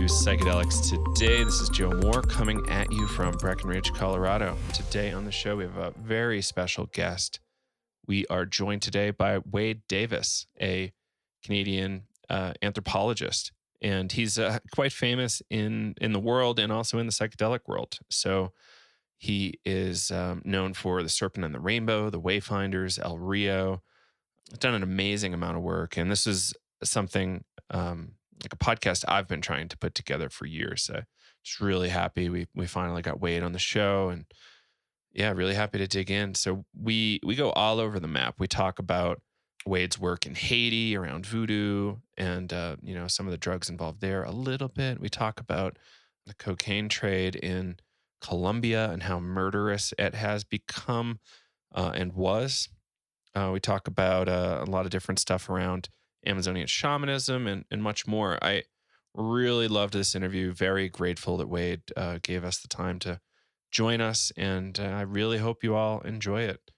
to Psychedelics Today. This is Joe Moore coming at you from Breckenridge, Colorado. Today on the show, we have a very special guest. We are joined today by Wade Davis, a Canadian anthropologist. And he's quite famous in the world and also in the psychedelic world. So he is known for the Serpent and the Rainbow, the Wayfinders, El Rio. He's done an amazing amount of work. And this is something like a podcast I've been trying to put together for years. Just really happy we finally got Wade on the show, and yeah, really happy to dig in. So we go all over the map. We talk about Wade's work in Haiti around Voodoo and some of the drugs involved there a little bit. We talk about the cocaine trade in Colombia and how murderous it has become and was. We talk about a lot of different stuff around Amazonian shamanism and much more. I really loved this interview. Very grateful that Wade gave us the time to join us, and I really hope you all enjoy it.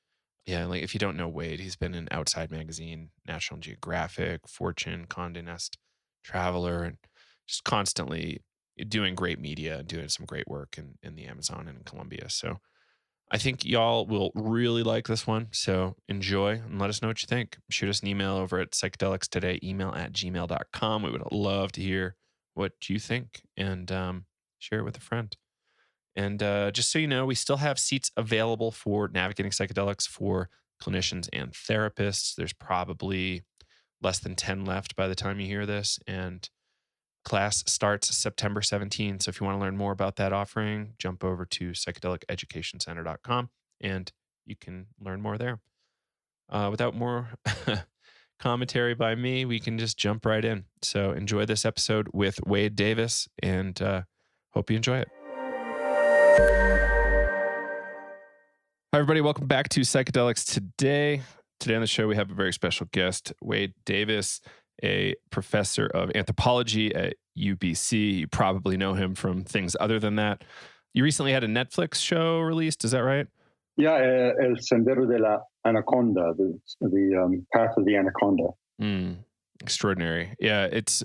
Yeah, like if you don't know Wade, he's been in Outside Magazine, National Geographic, Fortune, Condé Nast Traveler, and just constantly doing great media and doing some great work in the Amazon and in Colombia. So I think y'all will really like this one. So enjoy and let us know what you think. Shoot us an email over at psychedelicstoday@gmail.com. We would love to hear what you think and share it with a friend. And just so you know, we still have seats available for Navigating Psychedelics for clinicians and therapists. There's probably less than 10 left by the time you hear this. And class starts September 17th. So if you want to learn more about that offering, jump over to psychedeliceducationcenter.com and you can learn more there. Without more commentary by me, we can just jump right in. So enjoy this episode with Wade Davis, and hope you enjoy it. Hi, everybody. Welcome back to Psychedelics Today. Today on the show, we have a very special guest, Wade Davis, a professor of anthropology at UBC. You probably know him from things other than that. You recently had a Netflix show released, is that right? Yeah, El Sendero de la Anaconda, the path of the Anaconda. Extraordinary. Yeah, it's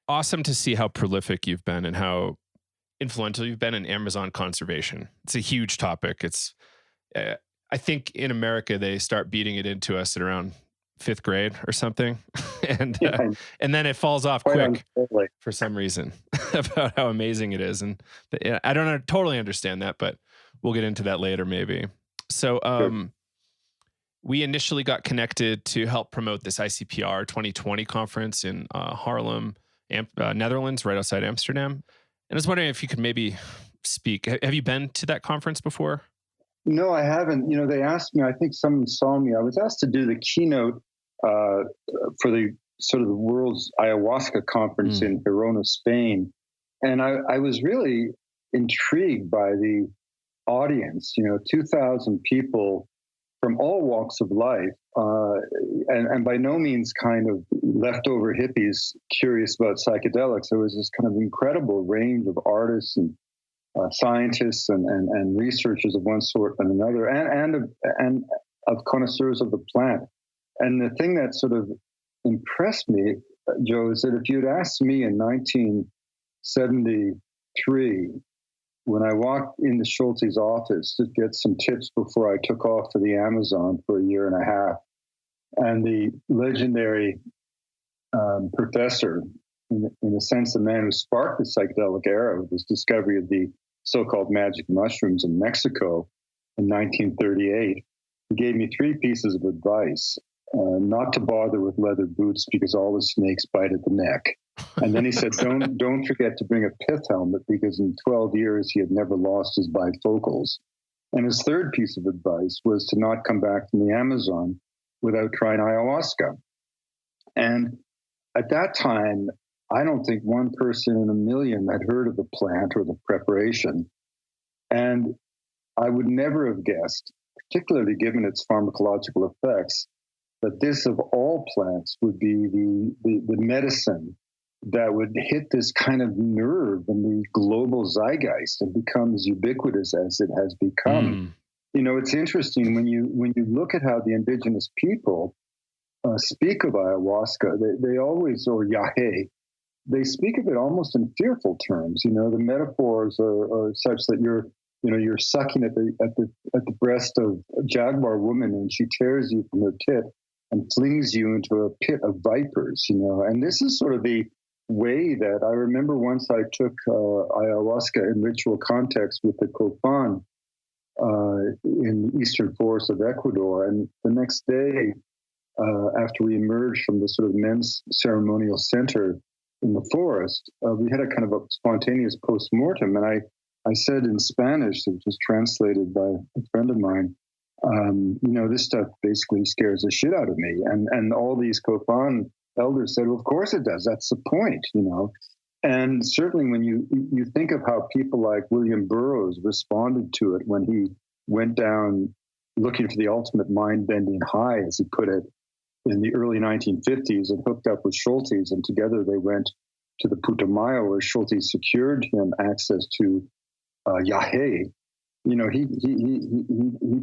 awesome to see how prolific you've been and how influential you've been in Amazon conservation. It's a huge topic. It's, I think in America, they start beating it into us at around 5th grade or something. And then it falls off quick for some reason about how amazing it is. And I don't totally understand that, but we'll get into that later maybe. So we initially got connected to help promote this ICPR 2020 conference in Haarlem, Netherlands, right outside Amsterdam. And I was wondering if you could maybe speak. Have you been to that conference before? No, I haven't. They asked me, I think someone saw me. I was asked to do the keynote for the sort of the world's ayahuasca conference in Girona, Spain. And I was really intrigued by the audience, 2,000 people from all walks of life, and by no means kind of leftover hippies curious about psychedelics. There was this kind of incredible range of artists and scientists and researchers of one sort and another, and of connoisseurs of the plant. And the thing that sort of impressed me, Joe, is that if you'd asked me in 1973, when I walked into Schultes' office to get some tips before I took off to the Amazon for a year and a half, and the legendary professor, in a sense, the man who sparked the psychedelic era with his discovery of the so-called magic mushrooms in Mexico in 1938, he gave me 3 pieces of advice. Not to bother with leather boots because all the snakes bite at the neck. And then he said, don't forget to bring a pith helmet because in 12 years he had never lost his bifocals. And his 3rd piece of advice was to not come back from the Amazon without trying ayahuasca. And at that time, I don't think one person in a million had heard of the plant or the preparation. And I would never have guessed, particularly given its pharmacological effects, that this of all plants would be the medicine that would hit this kind of nerve in the global zeitgeist and become as ubiquitous as it has become. It's interesting when you look at how the indigenous people speak of ayahuasca, they always, or yagé, they speak of it almost in fearful terms. The metaphors are such that you're sucking at the breast of a jaguar woman, and she tears you from her tit and flings you into a pit of vipers. And this is sort of the way that I remember once I took ayahuasca in ritual context with the Cofan in the eastern forests of Ecuador, and the next day, after we emerged from the sort of men's ceremonial center in the forest, we had a kind of a spontaneous post-mortem. And I said in Spanish, which was translated by a friend of mine, this stuff basically scares the shit out of me. And all these Kofan elders said, well, of course it does. That's the point, And certainly when you think of how people like William Burroughs responded to it when he went down looking for the ultimate mind-bending high, as he put it, in the early 1950s, and hooked up with Schultes, and together they went to the Putumayo, where Schultes secured him access to yagé. He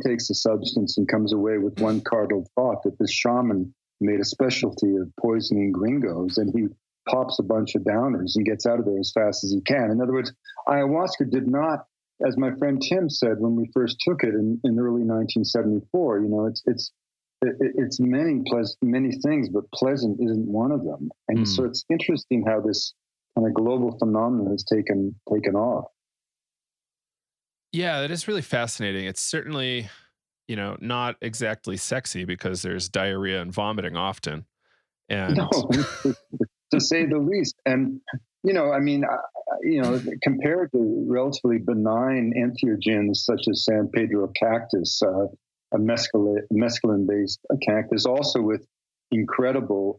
takes the substance and comes away with one cardinal thought, that this shaman made a specialty of poisoning gringos, and he pops a bunch of downers and gets out of there as fast as he can. In other words, ayahuasca did not, as my friend Tim said when we first took it in early 1974, it's many things, but pleasant isn't one of them. And so it's interesting how this kind of global phenomenon has taken off. Yeah, that is really fascinating. It's certainly, not exactly sexy, because there's diarrhea and vomiting often. And no, to say the least. And, compared to relatively benign entheogens such as San Pedro cactus, a mescaline-based cactus, also with incredible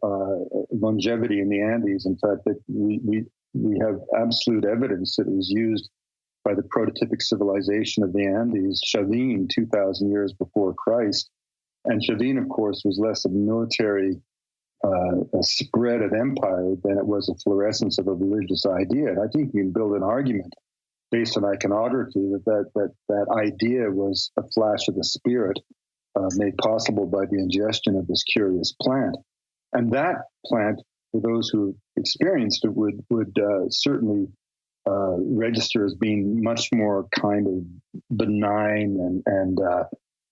longevity in the Andes. In fact, that we have absolute evidence that it was used by the prototypic civilization of the Andes, Chavin, 2,000 years before Christ. And Chavin, of course, was less a military a spread of empire than it was a fluorescence of a religious idea. And I think you can build an argument based on iconography that idea was a flash of the spirit made possible by the ingestion of this curious plant. And that plant, for those who experienced it, would certainly register as being much more kind of benign and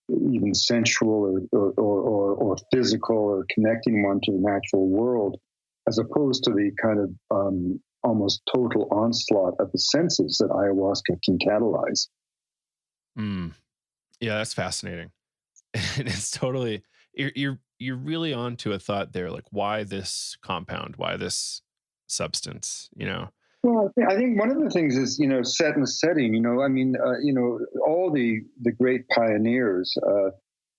even sensual or physical, or connecting one to the natural world, as opposed to the kind of almost total onslaught of the senses that ayahuasca can catalyze. Yeah, that's fascinating. And it's totally, you're really onto a thought there. Like, why this compound? Why this substance? Well, I think one of the things is, set in the setting. All the great pioneers,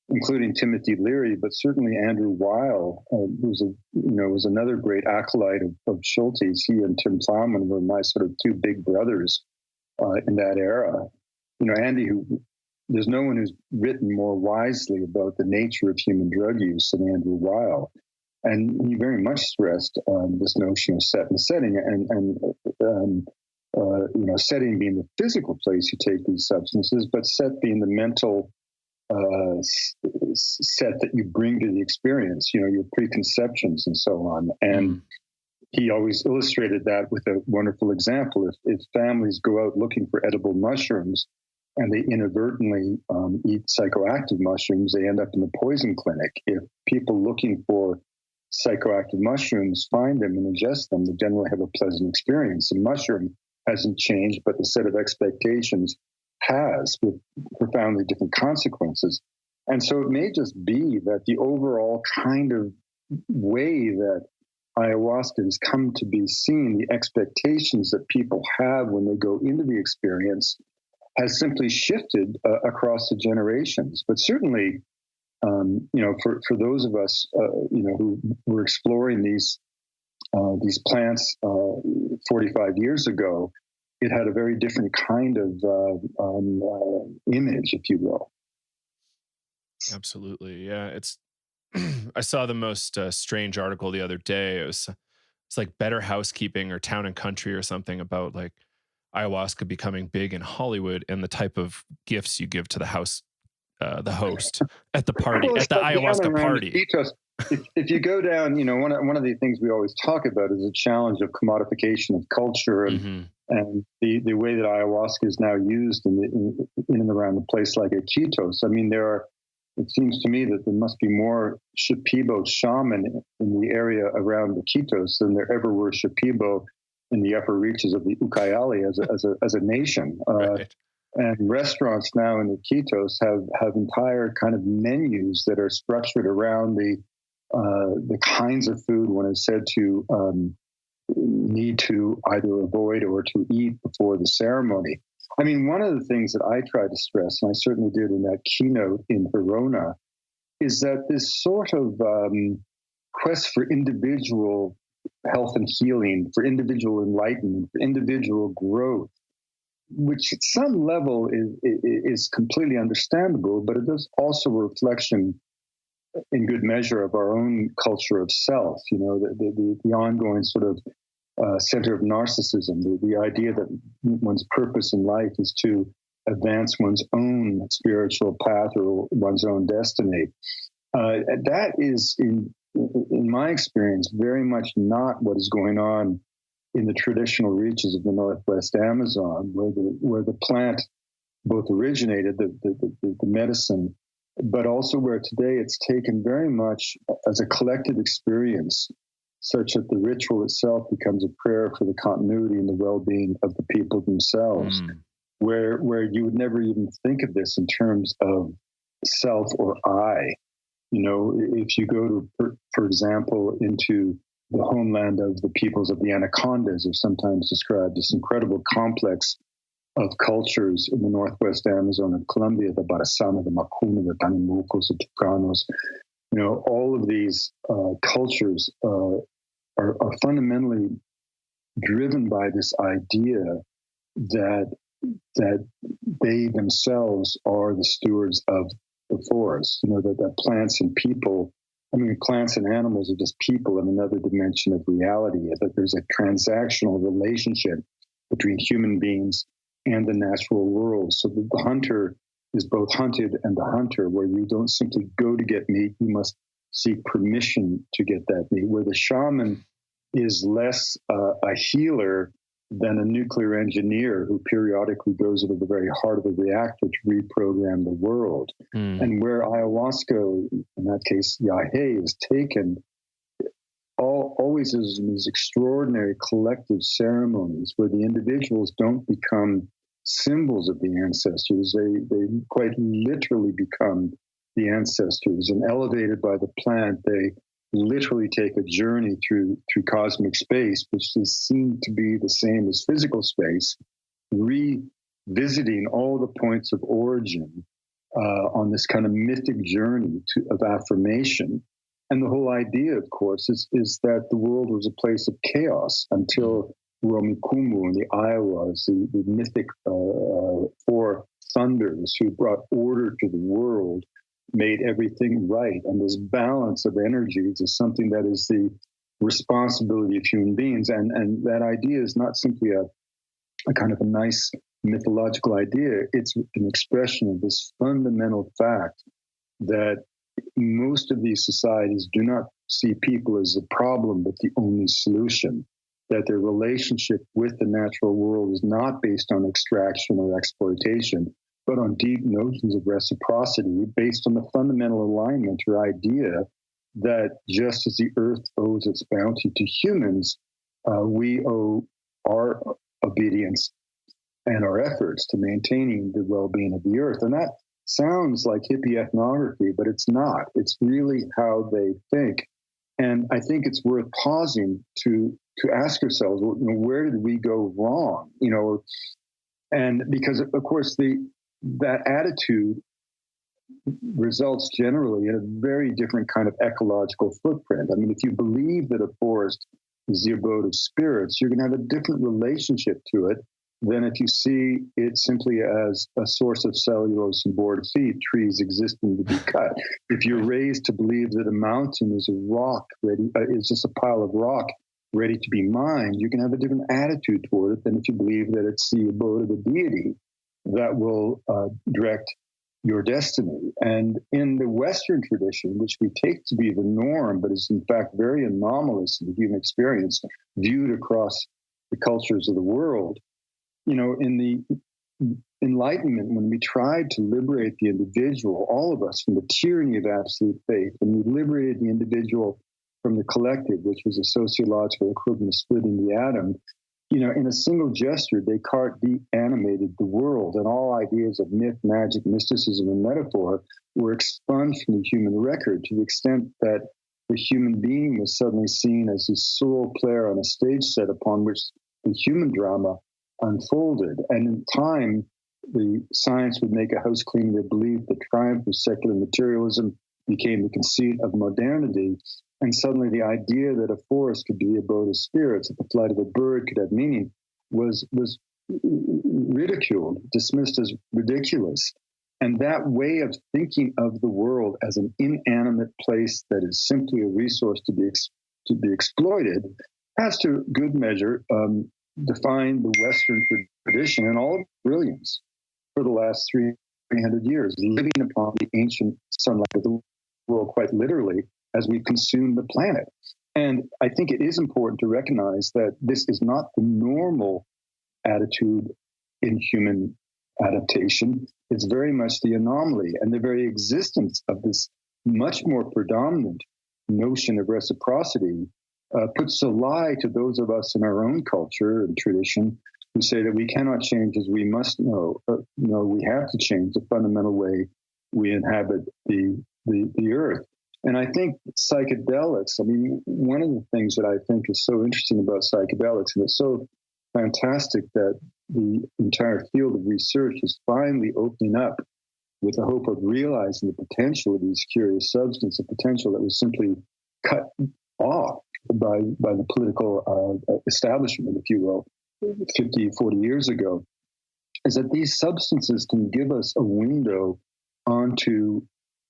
including Timothy Leary, but certainly Andrew Weil, was another great acolyte of Schultes. He and Tim Plowman were my sort of two big brothers in that era. Andy, there's no one who's written more wisely about the nature of human drug use than Andrew Weil. And he very much stressed this notion of set and setting, and setting being the physical place you take these substances, but set being the mental set that you bring to the experience, your preconceptions and so on. And he always illustrated that with a wonderful example. If families go out looking for edible mushrooms and they inadvertently eat psychoactive mushrooms, they end up in the poison clinic. If people looking for psychoactive mushrooms find them and ingest them, they generally have a pleasant experience. The mushroom hasn't changed, but the set of expectations has, with profoundly different consequences. And so it may just be that the overall kind of way that ayahuasca has come to be seen, the expectations that people have when they go into the experience, has simply shifted across the generations. But certainly, for those of us, who were exploring these plants 45 years ago, it had a very different kind of image, if you will. Absolutely, yeah. It's I saw the most strange article the other day. It's like Better Housekeeping or Town and Country or something about like ayahuasca becoming big in Hollywood and the type of gifts you give to the host at the party, at the ayahuasca party. if you go down, one of the things we always talk about is the challenge of commodification of culture and the way that ayahuasca is now used in and around a place like Iquitos. I mean, it seems to me that there must be more Shipibo shaman in the area around Iquitos than there ever were Shipibo in the upper reaches of the Ucayali as a nation. Right. And restaurants now in Iquitos have entire kind of menus that are structured around the kinds of food one is said to need to either avoid or to eat before the ceremony. I mean, one of the things that I try to stress, and I certainly did in that keynote in Verona, is that this sort of quest for individual health and healing, for individual enlightenment, for individual growth, which at some level is completely understandable, but it is also a reflection in good measure of our own culture of self, the ongoing sort of center of narcissism, the idea that one's purpose in life is to advance one's own spiritual path or one's own destiny. That is, in my experience, very much not what is going on in the traditional reaches of the Northwest Amazon, where the plant both originated, the medicine, but also where today it's taken very much as a collective experience, such that the ritual itself becomes a prayer for the continuity and the well-being of the people themselves, where you would never even think of this in terms of self or I. If you go to, for example, into the homeland of the peoples of the Anacondas, are sometimes described as incredible complex of cultures in the Northwest Amazon of Colombia, the Barazana, the Macuna, the Tanimucos, the Tucanos. All of these cultures are fundamentally driven by this idea that they themselves are the stewards of the forest. That plants and people, plants and animals are just people in another dimension of reality, that there's a transactional relationship between human beings and the natural world. So that the hunter is both hunted and the hunter, where you don't simply go to get meat, you must seek permission to get that meat, where the shaman is less a healer than a nuclear engineer who periodically goes into the very heart of the reactor to reprogram the world. And where ayahuasca, in that case, yagé, is taken, always is in these extraordinary collective ceremonies where the individuals don't become symbols of the ancestors. They quite literally become the ancestors, and elevated by the plant, they literally take a journey through cosmic space, which is seen to be the same as physical space, revisiting all the points of origin on this kind of mythic journey of affirmation. And the whole idea, of course, is that the world was a place of chaos until Romikumu and the Iowas, the mythic four thunders who brought order to the world, made everything right. And this balance of energies is something that is the responsibility of human beings. And that idea is not simply a kind of a nice mythological idea. It's an expression of this fundamental fact that most of these societies do not see people as the problem, but the only solution, that their relationship with the natural world is not based on extraction or exploitation, but on deep notions of reciprocity based on the fundamental alignment or idea that just as the earth owes its bounty to humans, we owe our obedience and our efforts to maintaining the well-being of the earth. And that sounds like hippie ethnography, but it's not. It's really how they think. And I think it's worth pausing to ask ourselves, where did we go wrong? And because, of course, that attitude results generally in a very different kind of ecological footprint. I mean, if you believe that a forest is the abode of spirits, you're going to have a different relationship to it than if you see it simply as a source of cellulose and board feet, trees existing to be cut. If you're raised to believe that a mountain is a rock is just a pile of rock ready to be mined, you can have a different attitude toward it than if you believe that it's the abode of the deity that will direct your destiny. And in the Western tradition, which we take to be the norm, but is in fact very anomalous in the human experience, viewed across the cultures of the world, in the Enlightenment, when we tried to liberate the individual, all of us, from the tyranny of absolute faith, and we liberated the individual from the collective, which was a sociological equivalent of splitting the atom, in a single gesture, Descartes de-animated the world, and all ideas of myth, magic, mysticism, and metaphor were expunged from the human record, to the extent that the human being was suddenly seen as the sole player on a stage set upon which the human drama unfolded. And in time, the science would make a house cleaning their belief. The triumph of secular materialism became the conceit of modernity. And suddenly the idea that a forest could be the abode of spirits, that the flight of a bird could have meaning, was ridiculed, dismissed as ridiculous. And that way of thinking of the world as an inanimate place that is simply a resource to be exploited has, to good measure, defined the Western tradition in all its brilliance for the last 300 years, living upon the ancient sunlight of the world, quite literally, as we consume the planet. And I think it is important to recognize that this is not the normal attitude in human adaptation. It's very much the anomaly, and the very existence of this much more predominant notion of reciprocity puts a lie to those of us in our own culture and tradition who say that we cannot change as we must know. No, we have to change the fundamental way we inhabit the earth. And I think psychedelics, one of the things that I think is so interesting about psychedelics, and it's so fantastic that the entire field of research is finally opening up with the hope of realizing the potential of these curious substances, a potential that was simply cut off by the political establishment, if you will, 50, 40 years ago, is that these substances can give us a window onto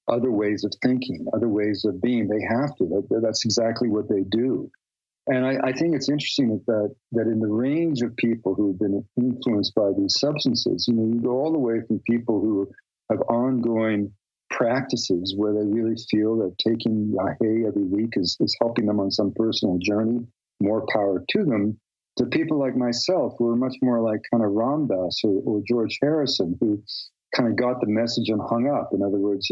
other ways of thinking, other ways of being. They have to. That's exactly what they do. And I think it's interesting that in the range of people who've been influenced by these substances, you go all the way from people who have ongoing practices where they really feel that taking yagé every week is helping them on some personal journey, more power to them, to people like myself who are much more like kind of Ram Dass or George Harrison, who kind of got the message and hung up. In other words,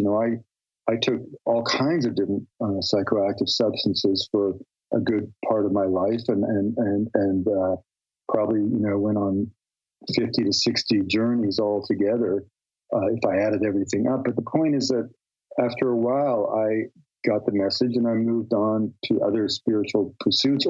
I took all kinds of different psychoactive substances for a good part of my life, and probably went on 50 to 60 journeys altogether if I added everything up. But the point is that after a while, I got the message and I moved on to other spiritual pursuits.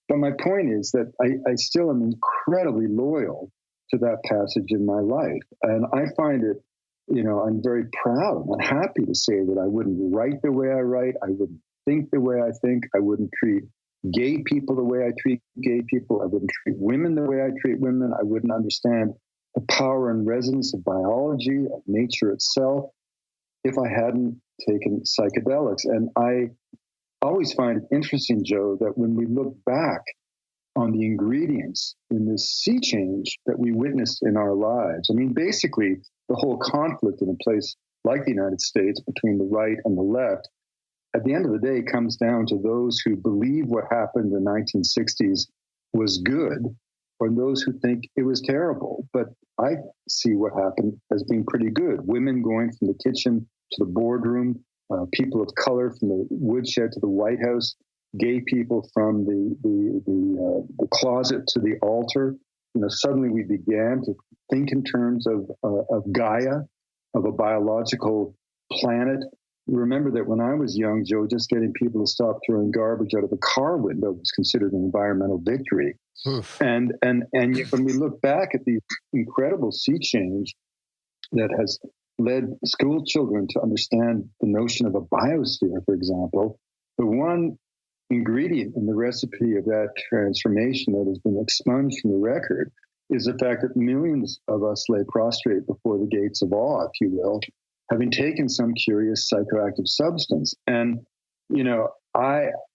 But my point is that I still am incredibly loyal to that passage in my life, and I find it. I'm very proud and happy to say that I wouldn't write the way I write. I wouldn't think the way I think. I wouldn't treat gay people the way I treat gay people. I wouldn't treat women the way I treat women. I wouldn't understand the power and resonance of biology, of nature itself, if I hadn't taken psychedelics. And I always find it interesting, Joe, that when we look back on the ingredients in this sea change that we witnessed in our lives, basically the whole conflict in a place like the United States between the right and the left, at the end of the day, comes down to those who believe what happened in the 1960s was good, or those who think it was terrible. But I see what happened as being pretty good. Women going from the kitchen to the boardroom, people of color from the woodshed to the White House, gay people from the closet to the altar. Suddenly we began to think in terms of Gaia, of a biological planet. Remember that when I was young, Joe, just getting people to stop throwing garbage out of the car window was considered an environmental victory. Oof. And yet when we look back at the incredible sea change that has led school children to understand the notion of a biosphere, for example, the one ingredient in the recipe of that transformation that has been expunged from the record is the fact that millions of us lay prostrate before the gates of awe, if you will, having taken some curious psychoactive substance. And,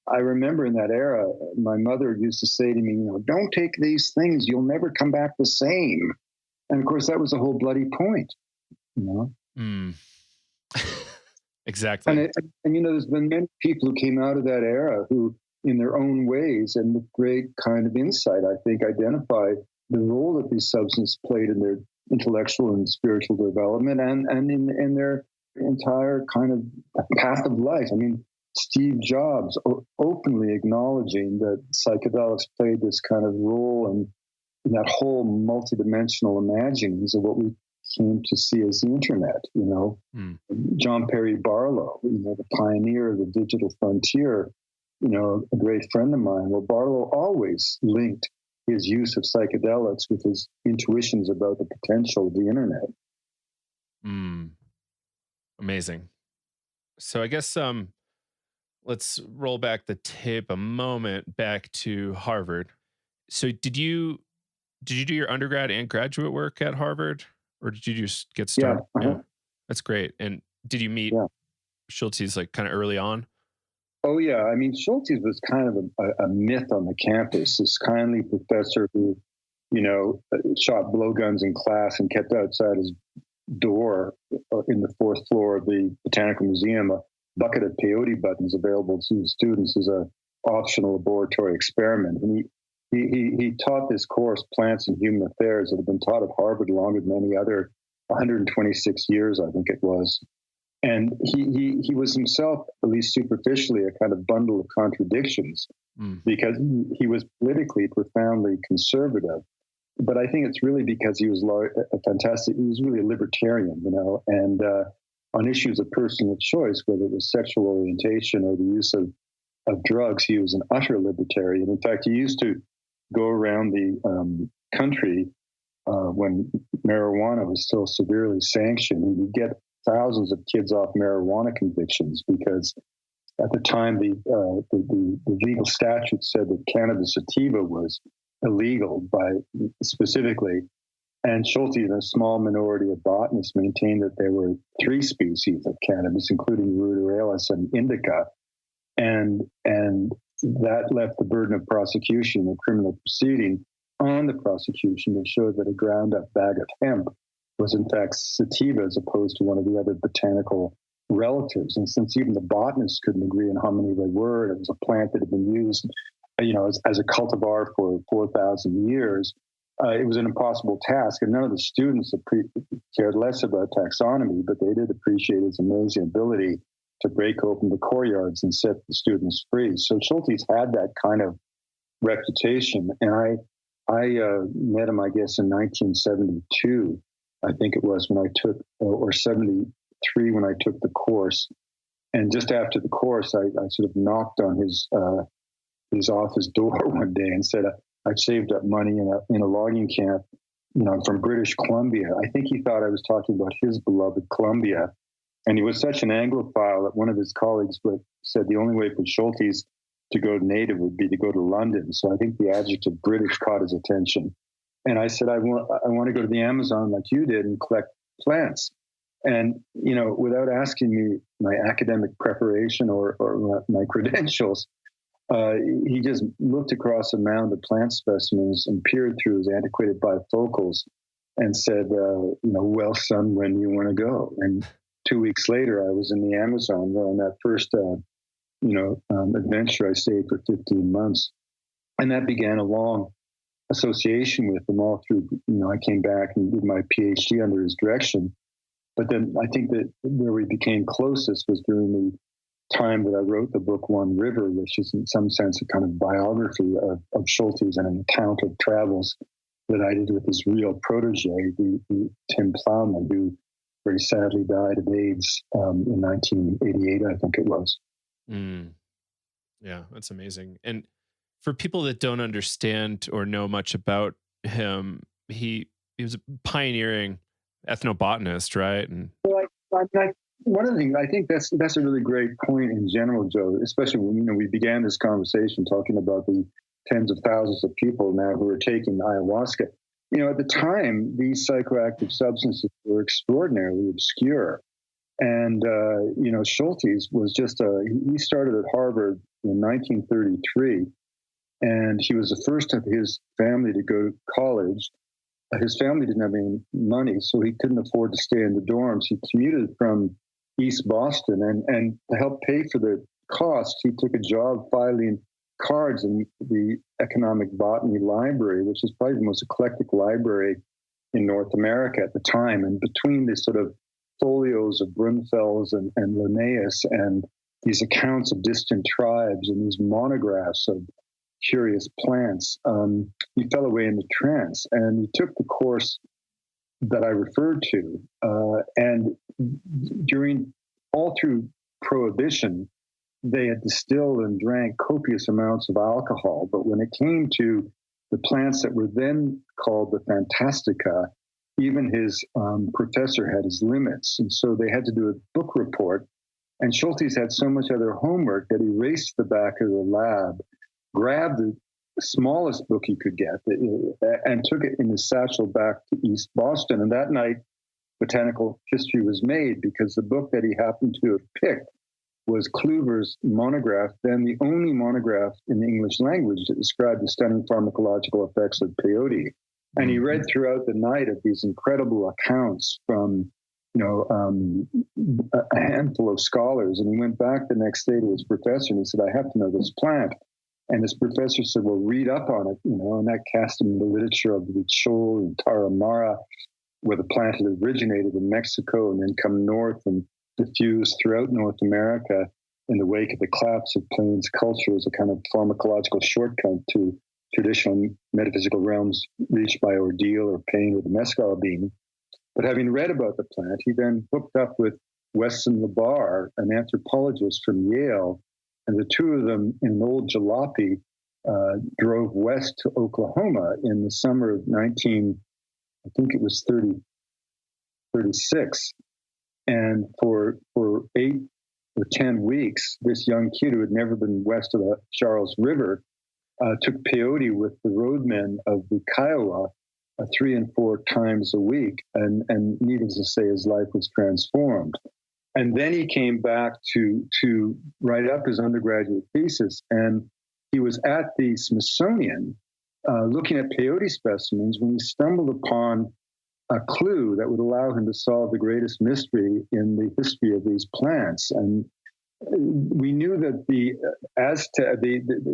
I remember in that era, my mother used to say to me, don't take these things, you'll never come back the same. And of course, that was the whole bloody point, Mm. Exactly. And there's been many people who came out of that era who, in their own ways and with great kind of insight, I think, identify the role that these substances played in their intellectual and spiritual development and in their entire kind of path of life. I mean, Steve Jobs openly acknowledging that psychedelics played this kind of role in that whole multidimensional imaginings of what we came to see as the internet. John Perry Barlow, the pioneer of the digital frontier, a great friend of mine. Well, Barlow always linked his use of psychedelics with his intuitions about the potential of the internet. Amazing. So I guess let's roll back the tape a moment back to Harvard. So did you do your undergrad and graduate work at Harvard, or did you just get started? Yeah. That's great. And did you meet Schultes like kind of early on? Oh, yeah. I mean, Schultes was kind of a myth on the campus, this kindly professor who, shot blowguns in class and kept outside his door in the fourth floor of the Botanical Museum a bucket of peyote buttons available to the students as an optional laboratory experiment. And he taught this course, Plants and Human Affairs, that had been taught at Harvard longer than any other, 126 years, I think it was. And he was himself, at least superficially, a kind of bundle of contradictions because he was politically profoundly conservative. But I think it's really because he was he was really a libertarian, and on issues of personal choice, whether it was sexual orientation or the use of drugs, he was an utter libertarian. In fact, he used to go around the country when marijuana was still severely sanctioned. He would get thousands of kids off marijuana convictions because at the time the legal statute said that cannabis sativa was illegal specifically, and Schultes and a small minority of botanists maintained that there were 3 species of cannabis, including ruderalis and indica, and that left the burden of prosecution and criminal proceeding on the prosecution to show that a ground up bag of hemp was in fact sativa as opposed to one of the other botanical relatives. And since even the botanists couldn't agree on how many they were, it was a plant that had been used, as a cultivar for 4,000 years, it was an impossible task. And none of the students cared less about taxonomy, but they did appreciate his amazing ability to break open the courtyards and set the students free. So Schultes had that kind of reputation. And I met him, I guess, in 1972. I think it was when I took, or 73 when I took the course. And just after the course, I sort of knocked on his office door one day and said, I'd saved up money in a logging camp, from British Columbia. I think he thought I was talking about his beloved Columbia. And he was such an Anglophile that one of his colleagues said the only way for Schultes to go native would be to go to London. So I think the adjective British caught his attention. And I said, I want to go to the Amazon like you did and collect plants. And, without asking me my academic preparation or my credentials, he just looked across a mound of plant specimens and peered through his antiquated bifocals and said, well, son, when do you want to go? And 2 weeks later, I was in the Amazon on that first, adventure. I stayed for 15 months. And that began a long association with him all through, I came back and did my Ph.D. under his direction. But then I think that where we became closest was during the time that I wrote the book One River, which is in some sense a kind of biography of Schultes and an account of travels that I did with his real protege, the Tim Plowman, who very sadly died of AIDS in 1988, I think it was. Yeah, that's amazing. And for people that don't understand or know much about him, he was a pioneering ethnobotanist, right? And one of the things I think that's a really great point in general, Joe. Especially when we began this conversation talking about the tens of thousands of people now who are taking ayahuasca. At the time, these psychoactive substances were extraordinarily obscure, and Schultes was he started at Harvard in 1933. And he was the first of his family to go to college. his family didn't have any money, so he couldn't afford to stay in the dorms. He commuted from East Boston, and to help pay for the cost, he took a job filing cards in the Economic Botany Library, which is probably the most eclectic library in North America at the time. And between the sort of folios of Brunfels and Linnaeus and these accounts of distant tribes and these monographs of curious plants, he fell away in the trance, and he took the course that I referred to. And all through Prohibition, they had distilled and drank copious amounts of alcohol. But when it came to the plants that were then called the Fantastica, even his professor had his limits. And so they had to do a book report. And Schultes had so much other homework that he raced the back of the lab, grabbed the smallest book he could get, and took it in his satchel back to East Boston. And that night, botanical history was made, because the book that he happened to have picked was Kluver's monograph, then the only monograph in the English language that described the stunning pharmacological effects of peyote. And he read throughout the night of these incredible accounts from, a handful of scholars. And he went back the next day to his professor and he said, I have to know this plant. And his professor said, well, read up on it, and that cast him in the literature of the Chol and Tarahumara, where the plant had originated in Mexico and then come north and diffused throughout North America in the wake of the collapse of Plains culture as a kind of pharmacological shortcut to traditional metaphysical realms reached by ordeal or pain with the mescal bean. But having read about the plant, he then hooked up with Weston LeBar, an anthropologist from Yale, and the two of them in an old jalopy drove west to Oklahoma in the summer of 36. And for 8 or 10 weeks, this young kid who had never been west of the Charles River took peyote with the roadmen of the Kiowa 3 and 4 times a week. And needless to say, his life was transformed. And then he came back to write up his undergraduate thesis. And he was at the Smithsonian looking at peyote specimens when he stumbled upon a clue that would allow him to solve the greatest mystery in the history of these plants. And we knew that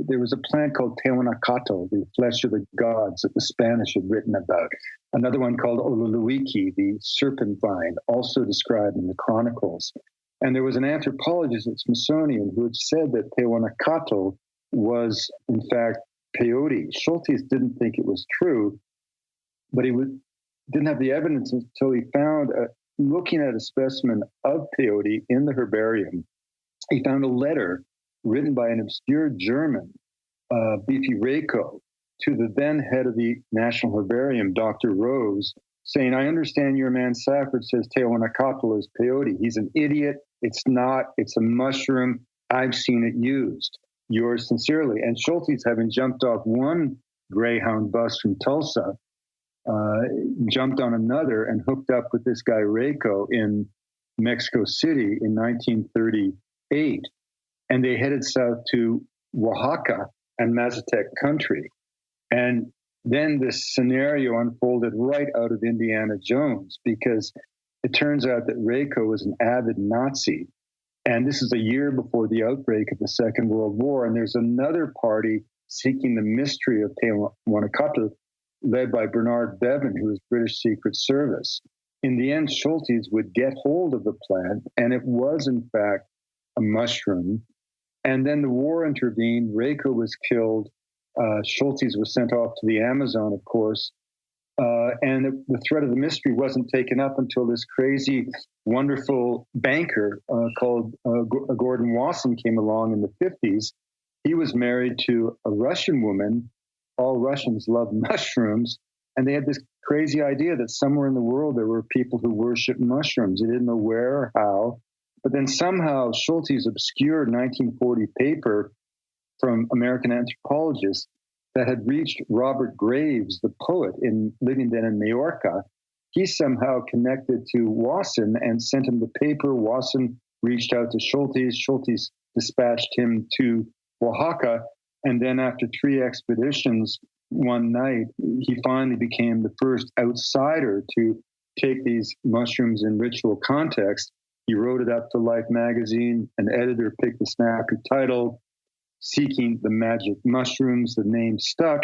there was a plant called Tehuanacato, the flesh of the gods, that the Spanish had written about. Another one called Oluluiki, the serpent vine, also described in the chronicles. And there was an anthropologist at Smithsonian who had said that Tehuanacato was, in fact, peyote. Schultes didn't think it was true, but he didn't have the evidence until he found, looking at a specimen of peyote in the herbarium, he found a letter written by an obscure German, Beefy Reiko, to the then head of the National Herbarium, Dr. Rose, saying, I understand your man Safford says Tehuanacato is peyote. He's an idiot. It's not. It's a mushroom. I've seen it used. Yours sincerely. And Schultes, having jumped off one Greyhound bus from Tulsa, jumped on another and hooked up with this guy Reiko in Mexico City in 1938. And they headed south to Oaxaca and Mazatec country. And then this scenario unfolded right out of Indiana Jones, because it turns out that Reiko was an avid Nazi. And this is a year before the outbreak of the Second World War. And there's another party seeking the mystery of Tehuanacato, led by Bernard Bevan, who was British Secret Service. In the end, Schultes would get hold of the plant, and it was, in fact, a mushroom. And then the war intervened. Reiko was killed. Schultes was sent off to the Amazon, of course. And the thread of the mystery wasn't taken up until this crazy, wonderful banker called Gordon Wasson came along in the 50s. He was married to a Russian woman. All Russians love mushrooms. And they had this crazy idea that somewhere in the world there were people who worship mushrooms. They didn't know where or how. But then somehow Schultes obscured 1940 paper from American anthropologists that had reached Robert Graves, the poet, living then in Majorca. He somehow connected to Wasson and sent him the paper. Wasson reached out to Schultes. Schultes dispatched him to Oaxaca. And then after 3 expeditions, one night, he finally became the first outsider to take these mushrooms in ritual context. He wrote it up to Life magazine. An editor picked the snappy title, Seeking the Magic Mushrooms. The name stuck.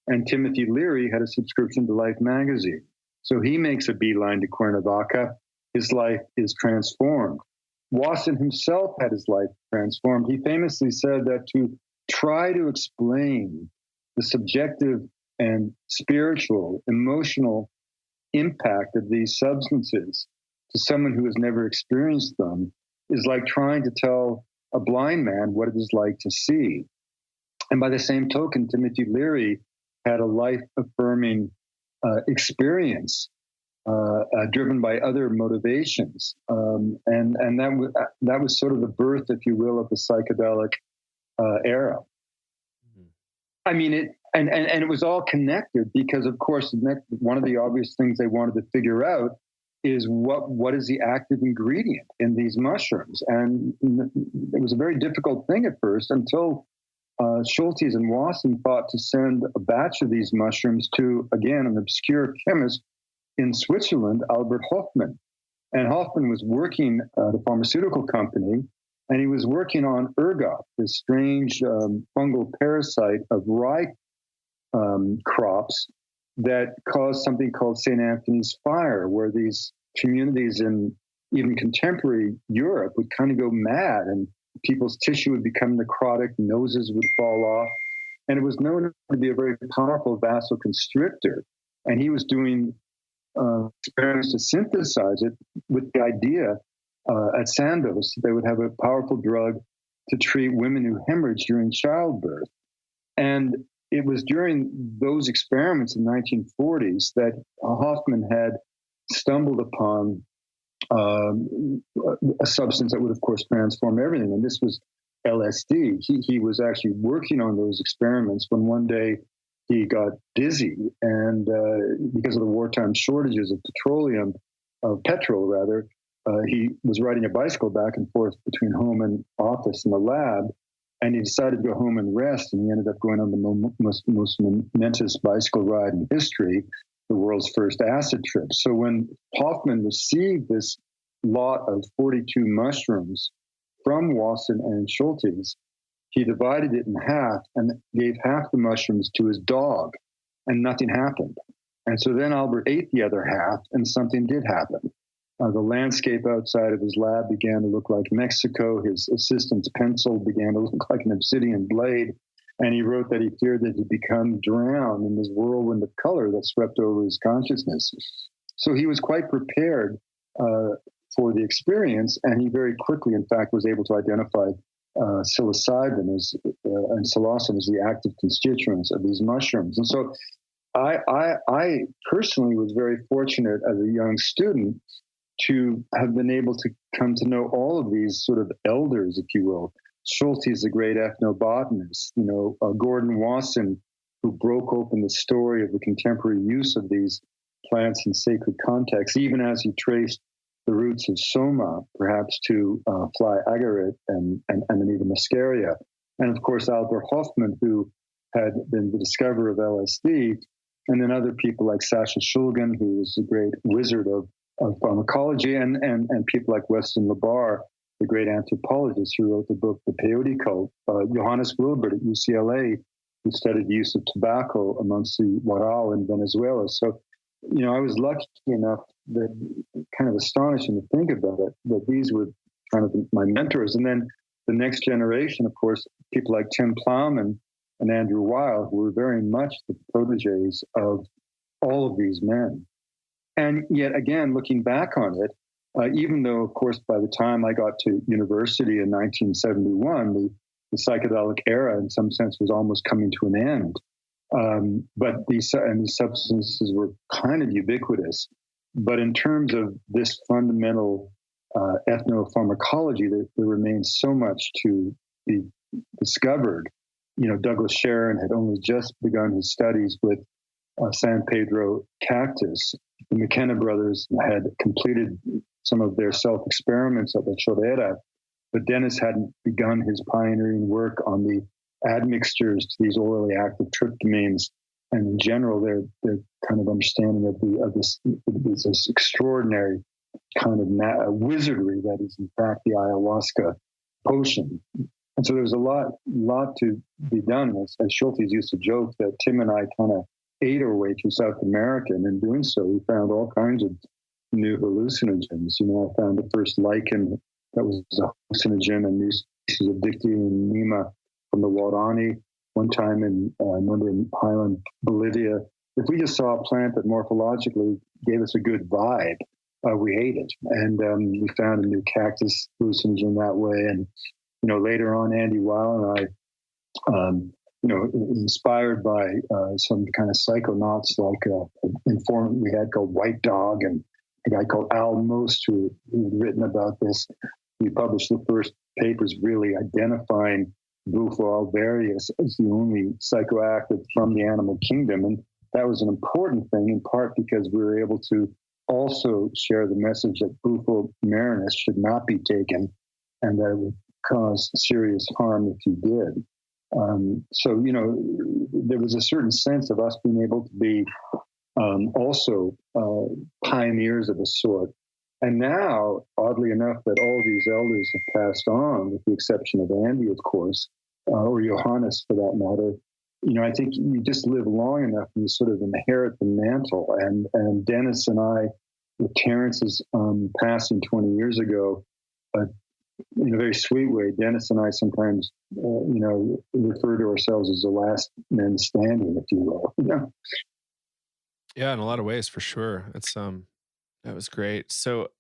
And Timothy Leary had a subscription to Life magazine. So he makes a beeline to Cuernavaca. His life is transformed. Wasson himself had his life transformed. He famously said that to try to explain the subjective and spiritual, emotional impact of these substances to someone who has never experienced them is like trying to tell a blind man what it is like to see. And by the same token, Timothy Leary had a life-affirming experience driven by other motivations. And that was sort of the birth, if you will, of the psychedelic era. Mm-hmm. I mean, it was all connected because, of course, one of the obvious things they wanted to figure out is what is the active ingredient in these mushrooms. And it was a very difficult thing at first until Schultes and Wasson thought to send a batch of these mushrooms to, again, an obscure chemist in Switzerland, Albert Hofmann. And Hofmann was working at a pharmaceutical company, and he was working on ergot, this strange fungal parasite of rye crops that caused something called St. Anthony's fire, where these communities in even contemporary Europe would kind of go mad, and people's tissue would become necrotic, noses would fall off. And it was known to be a very powerful vasoconstrictor. And he was doing experiments to synthesize it with the idea at Sandoz they would have a powerful drug to treat women who hemorrhage during childbirth. And it was during those experiments in the 1940s that Hofmann had stumbled upon a substance that would, of course, transform everything. And this was LSD. He was actually working on those experiments when one day he got dizzy, and because of the wartime shortages of petrol rather, he was riding a bicycle back and forth between home and office in the lab, and he decided to go home and rest, and he ended up going on the most momentous bicycle ride in history, the world's first acid trip. So when Hofmann received this lot of 42 mushrooms from Wasson and Schultes, he divided it in half and gave half the mushrooms to his dog, and nothing happened. And so then Albert ate the other half, and something did happen. The landscape outside of his lab began to look like Mexico. His assistant's pencil began to look like an obsidian blade. And he wrote that he feared that he'd become drowned in this whirlwind of color that swept over his consciousness. So he was quite prepared for the experience, and he very quickly, in fact, was able to identify psilocybin and psilocin as the active constituents of these mushrooms. And so I personally was very fortunate as a young student to have been able to come to know all of these sort of elders, if you will. Schultes, the great ethnobotanist, Gordon Wasson, who broke open the story of the contemporary use of these plants in sacred contexts, even as he traced the roots of soma, perhaps to fly agaric and Amanita muscaria. And of course, Albert Hofmann, who had been the discoverer of LSD, and then other people like Sasha Shulgin, who was the great wizard of pharmacology, and people like Weston LaBarre, the great anthropologist who wrote the book, The Peyote Cult, Johannes Wilbert at UCLA, who studied the use of tobacco amongst the Huaral in Venezuela. So, I was lucky enough, that kind of astonishing to think about it, that these were kind of my mentors. And then the next generation, of course, people like Tim Plowman and Andrew Weil, who were very much the proteges of all of these men. And yet again, looking back on it, even though, of course, by the time I got to university in 1971, the psychedelic era, in some sense, was almost coming to an end. But these substances were kind of ubiquitous. But in terms of this fundamental ethnopharmacology, there remains so much to be discovered. Douglas Sharon had only just begun his studies with San Pedro cactus. The McKenna brothers had completed some of their self-experiments at La Chorrera, but Dennis hadn't begun his pioneering work on the admixtures to these orally active tryptamines and in general, their kind of understanding of this extraordinary kind of wizardry that is in fact the ayahuasca potion. And so there's a lot to be done. As Schultes used to joke that Tim and I kind of ate our way through South America, and in doing so, we found all kinds of new hallucinogens. I found the first lichen that was a hallucinogen, and new species of Dictya and Nima from the Guarani. One time I remember in Highland, Bolivia, if we just saw a plant that morphologically gave us a good vibe, we ate it. And we found a new cactus hallucinogen that way. And, later on, Andy Weil and I, inspired by some kind of psychonauts like an informant we had called White Dog and a guy called Al Most who had written about this. We published the first papers really identifying Bufo alvarius as the only psychoactive from the animal kingdom. And that was an important thing, in part because we were able to also share the message that Bufo marinus should not be taken and that it would cause serious harm if you did. So, there was a certain sense of us being able to be also pioneers of a sort. And now, oddly enough, that all these elders have passed on, with the exception of Andy, of course, or Johannes for that matter, I think you just live long enough and you sort of inherit the mantle. And Dennis and I, with Terrence's passing 20 years ago, in a very sweet way, Dennis and I sometimes, refer to ourselves as the last men standing, if you will. Yeah, in a lot of ways, for sure. It's that was great. So,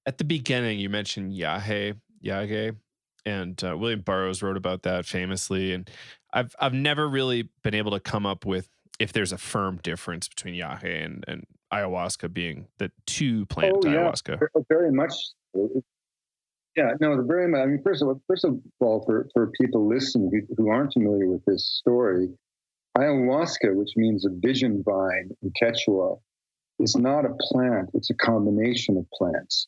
at the beginning, you mentioned yagé, and William Burroughs wrote about that famously. And I've never really been able to come up with if there's a firm difference between yagé and ayahuasca being the two plant ayahuasca. Very much. Yeah, no, very much. I mean, first of all, for people listening who aren't familiar with this story, ayahuasca, which means a vision vine in Quechua, is not a plant. It's a combination of plants.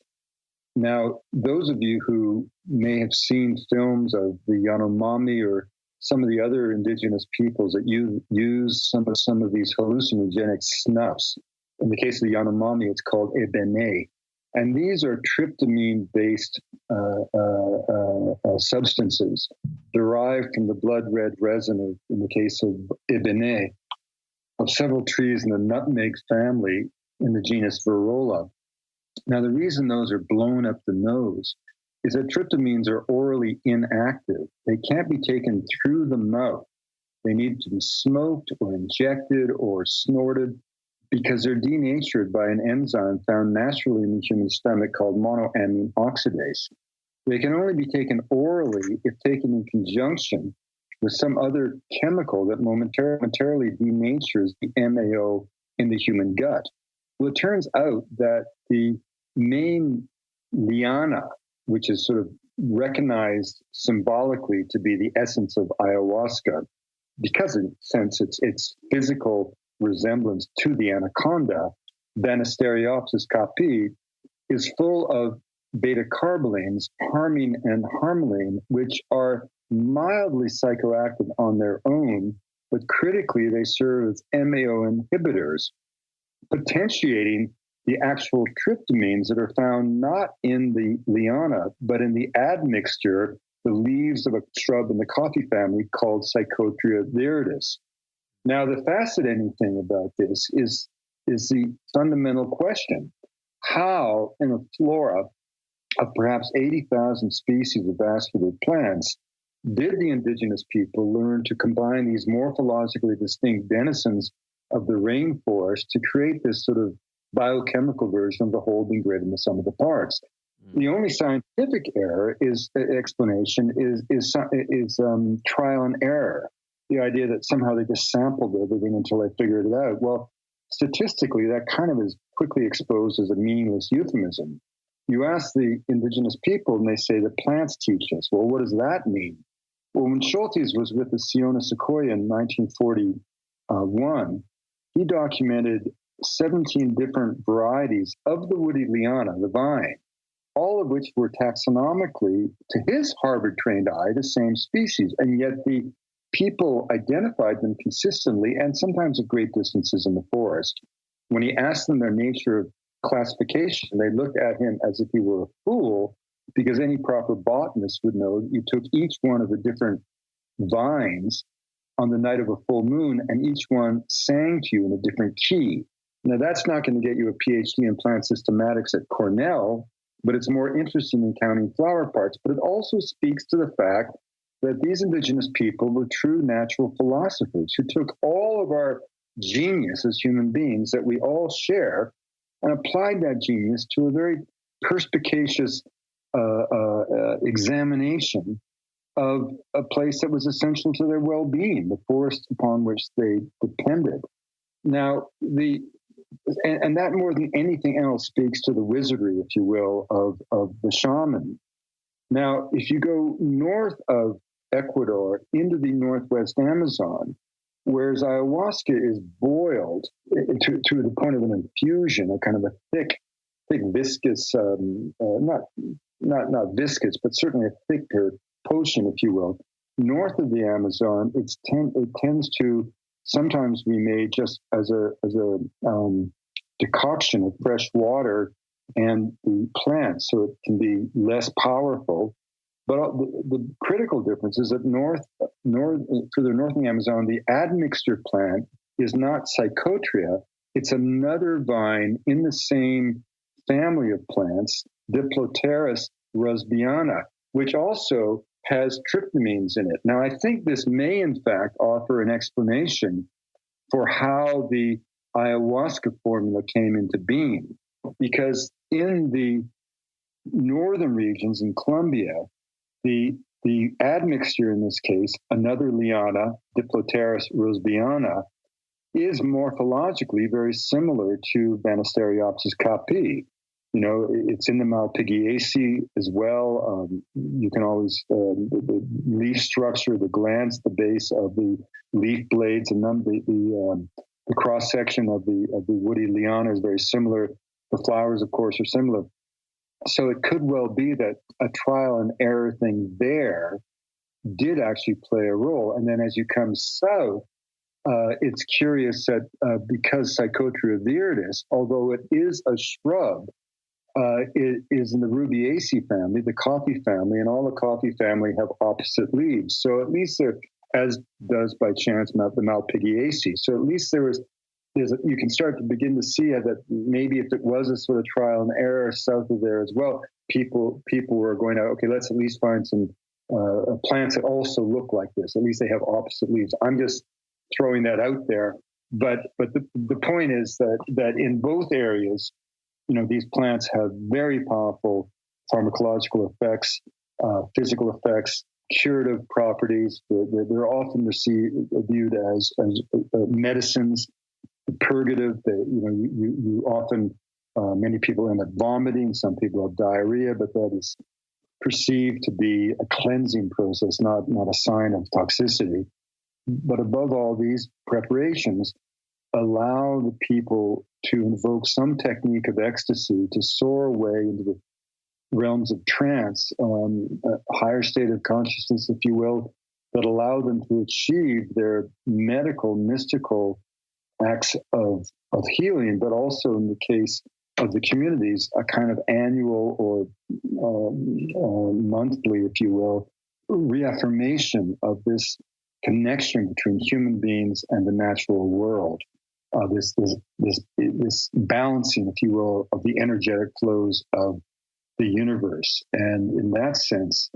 Now, those of you who may have seen films of the Yanomami or some of the other indigenous peoples that use some of these hallucinogenic snuffs, in the case of the Yanomami, it's called ebene. And these are tryptamine-based substances derived from the blood red resin, in the case of ebene, of several trees in the nutmeg family in the genus Virola. Now, the reason those are blown up the nose is that tryptamines are orally inactive. They can't be taken through the mouth. They need to be smoked or injected or snorted because they're denatured by an enzyme found naturally in the human stomach called monoamine oxidase. They can only be taken orally if taken in conjunction with some other chemical that momentarily denatures the MAO in the human gut. Well, it turns out that the main liana, which is sort of recognized symbolically to be the essence of ayahuasca, because in a sense its physical resemblance to the anaconda, Banisteriopsis capi, is full of beta-carbolines, harmine and harmaline, which are mildly psychoactive on their own, but critically they serve as MAO inhibitors, potentiating the actual tryptamines that are found not in the liana, but in the admixture, the leaves of a shrub in the coffee family called Psychotria viridis. Now, the fascinating thing about this is the fundamental question. How, in a flora of perhaps 80,000 species of vascular plants, did the indigenous people learn to combine these morphologically distinct denizens of the rainforest to create this sort of biochemical version of the whole being greater than the sum of the parts? The only scientific explanation is trial and error. The idea that somehow they just sampled everything until they figured it out. Well, statistically, that kind of is quickly exposed as a meaningless euphemism. You ask the indigenous people, and they say the plants teach us. Well, what does that mean? Well, when Schultes was with the Siona Sequoia in 1941, he documented 17 different varieties of the woody liana, the vine, all of which were taxonomically, to his Harvard-trained eye, the same species. And yet the people identified them consistently and sometimes at great distances in the forest. When he asked them their nature of classification, they looked at him as if he were a fool, because any proper botanist would know you took each one of the different vines on the night of a full moon, and each one sang to you in a different key. Now, that's not going to get you a Ph.D. in plant systematics at Cornell, but it's more interesting in counting flower parts. But it also speaks to the fact that these indigenous people were true natural philosophers who took all of our genius as human beings that we all share and applied that genius to a very perspicacious examination of a place that was essential to their well-being, the forest upon which they depended. Now, and that more than anything else speaks to the wizardry, if you will, of the shaman. Now, if you go north of Ecuador into the northwest Amazon, whereas ayahuasca is boiled to the point of an infusion, a kind of a thick viscous, not viscous, but certainly a thicker potion, if you will. North of the Amazon, it tends to sometimes be made just as a decoction of fresh water and the plants, so it can be less powerful. But the critical difference is that further north in the Amazon, the admixture plant is not Psychotria. It's another vine in the same family of plants, Diploteris rusbiana, which also has tryptamines in it. Now, I think this may, in fact, offer an explanation for how the ayahuasca formula came into being, because in the northern regions in Colombia, the admixture in this case, another liana, Diploteris rusbiana, is morphologically very similar to Banisteriopsis capi. It's in the Malpighiaceae as well. You can always, the leaf structure, the glands, the base of the leaf blades, and then the cross section of the woody liana is very similar. The flowers, of course, are similar. So it could well be that a trial and error thing there did actually play a role. And then as you come south, it's curious that because Psychotria viridis, although it is a shrub, it is in the Rubiaceae family, the coffee family, and all the coffee family have opposite leaves. So at least there, as does by chance the Malpighiaceae. So at least you can start to begin to see that maybe if it was a sort of trial and error south of there as well, people were going to, okay, let's at least find some plants that also look like this. At least they have opposite leaves. I'm just throwing that out there. But the point is that in both areas, these plants have very powerful pharmacological effects, physical effects, curative properties. They're often viewed as medicines, purgative. You often, many people end up vomiting. Some people have diarrhea, but that is perceived to be a cleansing process, not a sign of toxicity. But above all, these preparations allow the people to invoke some technique of ecstasy to soar away into the realms of trance, a higher state of consciousness, if you will, that allow them to achieve their medical, mystical acts of healing, but also in the case of the communities, a kind of annual or monthly, if you will, reaffirmation of this connection between human beings and the natural world. This balancing, if you will, of the energetic flows of the universe. And in that sense,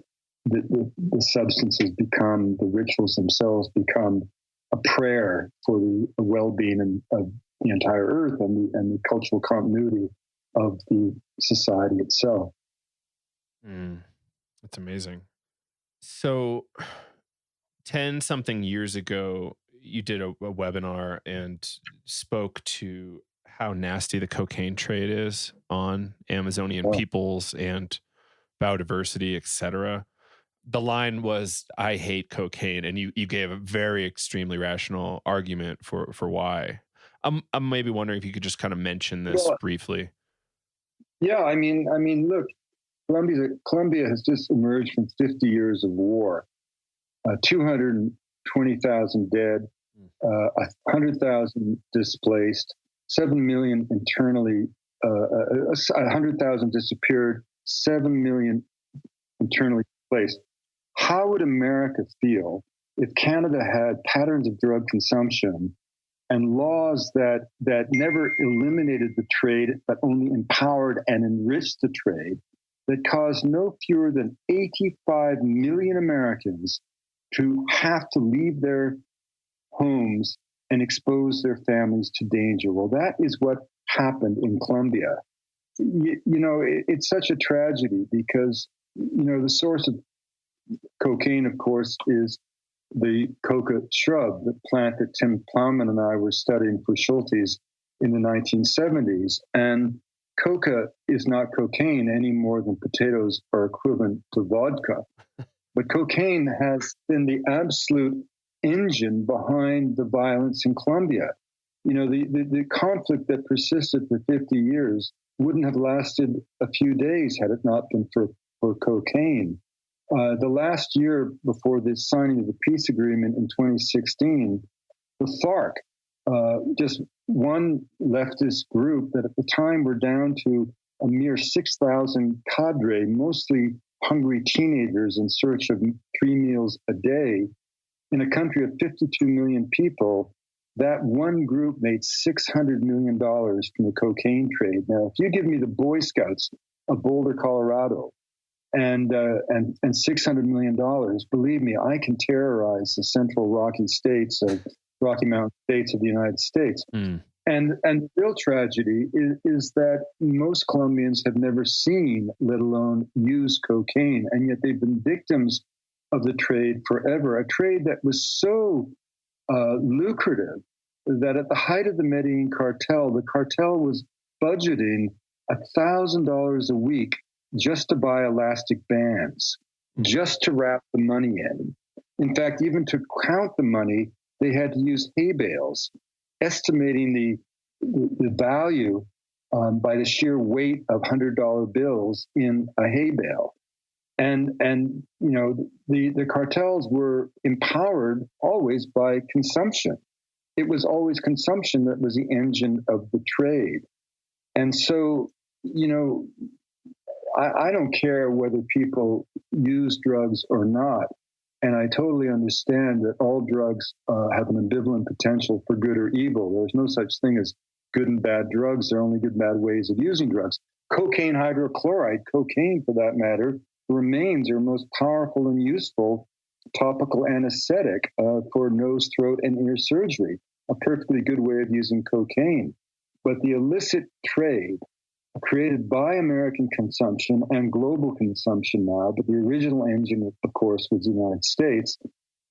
the substances become, the rituals themselves become a prayer for the well-being of the entire earth and the cultural continuity of the society itself. That's amazing. So 10 something years ago, you did a webinar and spoke to how nasty the cocaine trade is on Amazonian peoples and biodiversity, etc. The line was, "I hate cocaine," and you gave a very extremely rational argument for why. I'm maybe wondering if you could just kind of mention this briefly. Yeah, I mean, look, Colombia has just emerged from 50 years of war. 200 20,000 dead, 100,000 displaced, 7 million internally, 100,000 disappeared, 7 million internally displaced. How would America feel if Canada had patterns of drug consumption and laws that never eliminated the trade, but only empowered and enriched the trade, that caused no fewer than 85 million Americans to have to leave their homes and expose their families to danger? Well, that is what happened in Colombia. It's such a tragedy because, the source of cocaine, of course, is the coca shrub, the plant that Tim Plowman and I were studying for Schultes in the 1970s. And coca is not cocaine any more than potatoes are equivalent to vodka. But cocaine has been the absolute engine behind the violence in Colombia. The conflict that persisted for 50 years wouldn't have lasted a few days had it not been for cocaine. The last year before the signing of the peace agreement in 2016, the FARC, just one leftist group that at the time were down to a mere 6,000 cadre, mostly hungry teenagers in search of 3 meals a day. In a country of 52 million people, that one group made $600 million from the cocaine trade. Now, if you give me the Boy Scouts of Boulder, Colorado, and $600 million, believe me, I can terrorize the central Rocky Mountain states of the United States. And the real tragedy is that most Colombians have never seen, let alone used cocaine, and yet they've been victims of the trade forever, a trade that was so lucrative that at the height of the Medellin cartel, the cartel was budgeting $1,000 a week just to buy elastic bands, just to wrap the money in. In fact, even to count the money, they had to use hay bales, estimating the value by the sheer weight of $100 bills in a hay bale. And the cartels were empowered always by consumption. It was always consumption that was the engine of the trade. And so, I don't care whether people use drugs or not. And I totally understand that all drugs have an ambivalent potential for good or evil. There's no such thing as good and bad drugs. There are only good and bad ways of using drugs. Cocaine hydrochloride, cocaine for that matter, remains our most powerful and useful topical anesthetic for nose, throat, and ear surgery, a perfectly good way of using cocaine. But the illicit trade, created by American consumption and global consumption now, but the original engine, of course, was the United States,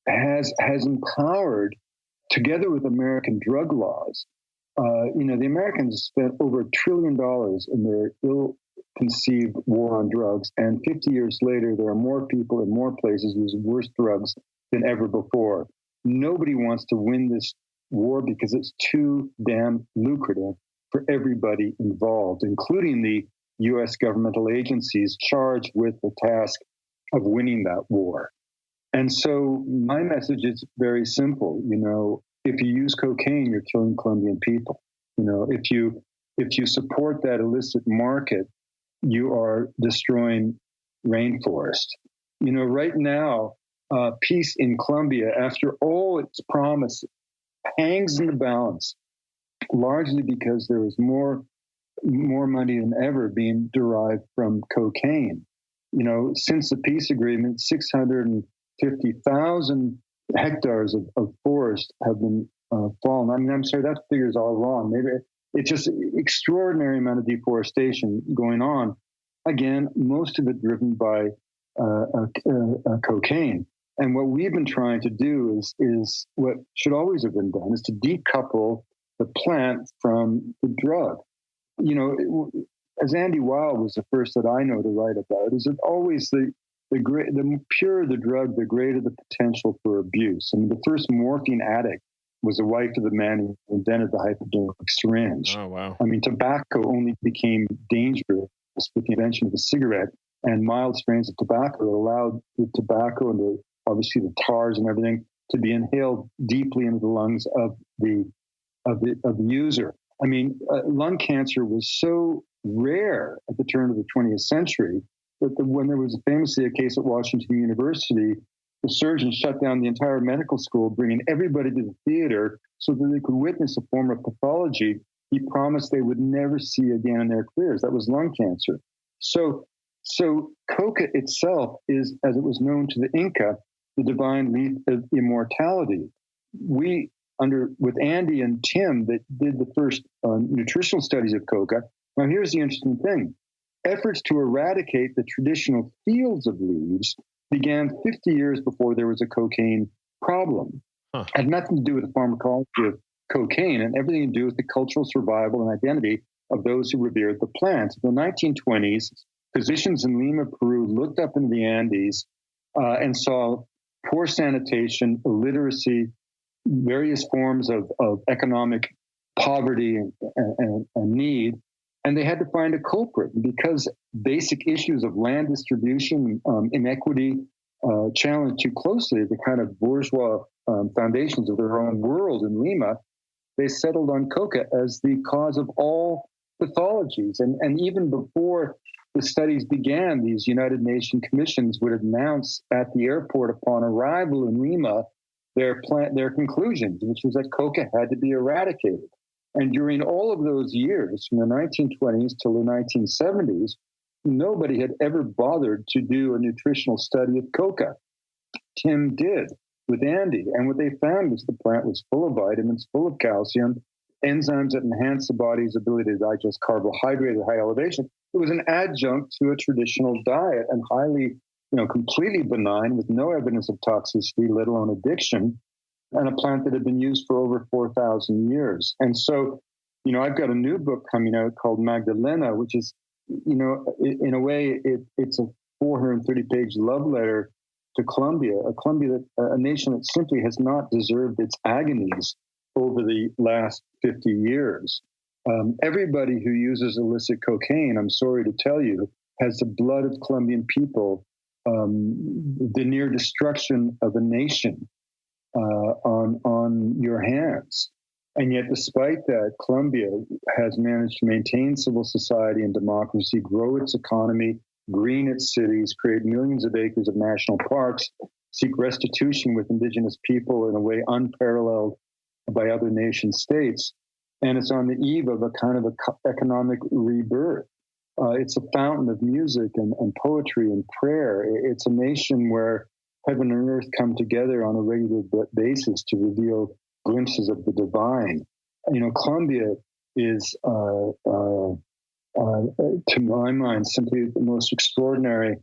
has empowered, together with American drug laws. The Americans spent over $1 trillion in their ill-conceived war on drugs, and 50 years later, there are more people in more places using worse drugs than ever before. Nobody wants to win this war because it's too damn lucrative for everybody involved, including the U.S. governmental agencies charged with the task of winning that war. And so my message is very simple. If you use cocaine, you're killing Colombian people. If you support that illicit market, you are destroying rainforest. Right now, peace in Colombia, after all its promises, hangs in the balance, largely because there is more money than ever being derived from cocaine. Since the peace agreement, 650,000 hectares of forest have been fallen. I mean, I'm sorry, that figure's all wrong. Maybe it's just extraordinary amount of deforestation going on. Again, most of it driven by cocaine. And what we've been trying to do is what should always have been done, is to decouple the plant from the drug. As Andy Weil was the first that I know to write about, is it always the purer the drug, the greater the potential for abuse. I mean, the first morphine addict was the wife of the man who invented the hypodermic syringe. Oh, wow. I mean, tobacco only became dangerous with the invention of the cigarette and mild strains of tobacco that allowed the tobacco and obviously the tars and everything to be inhaled deeply into the lungs of the user. I mean, lung cancer was so rare at the turn of the 20th century that when there was famously a case at Washington University, the surgeon shut down the entire medical school, bringing everybody to the theater so that they could witness a form of pathology he promised they would never see again in their careers. That was lung cancer. So coca itself is, as it was known to the Inca, the divine leaf of immortality. We, with Andy and Tim, that did the first nutritional studies of coca. Now, here's the interesting thing. Efforts to eradicate the traditional fields of leaves began 50 years before there was a cocaine problem. It had nothing to do with the pharmacology of cocaine and everything to do with the cultural survival and identity of those who revered the plant. In the 1920s, physicians in Lima, Peru, looked up into the Andes and saw poor sanitation, illiteracy, various forms of economic poverty and need, and they had to find a culprit because basic issues of land distribution, inequity, challenged too closely the kind of bourgeois foundations of their own world in Lima. They settled on coca as the cause of all pathologies. And even before the studies began, these United Nations commissions would announce at the airport upon arrival in Lima their conclusions, which was that coca had to be eradicated. And during all of those years, from the 1920s till the 1970s, nobody had ever bothered to do a nutritional study of coca. Tim did with Andy. And what they found was the plant was full of vitamins, full of calcium, enzymes that enhance the body's ability to digest carbohydrate at high elevation. It was an adjunct to a traditional diet and highly, completely benign with no evidence of toxicity, let alone addiction, and a plant that had been used for over 4,000 years. And so, I've got a new book coming out called Magdalena, which is, in a way, it's a 430-page love letter to Colombia, a nation that simply has not deserved its agonies over the last 50 years. Everybody who uses illicit cocaine, I'm sorry to tell you, has the blood of Colombian people, the near destruction of a nation on your hands. And yet, despite that, Colombia has managed to maintain civil society and democracy, grow its economy, green its cities, create millions of acres of national parks, seek restitution with indigenous people in a way unparalleled by other nation states. And it's on the eve of a kind of economic rebirth. It's a fountain of music and poetry and prayer. It's a nation where heaven and earth come together on a regular basis to reveal glimpses of the divine. Colombia is, to my mind, simply the most extraordinary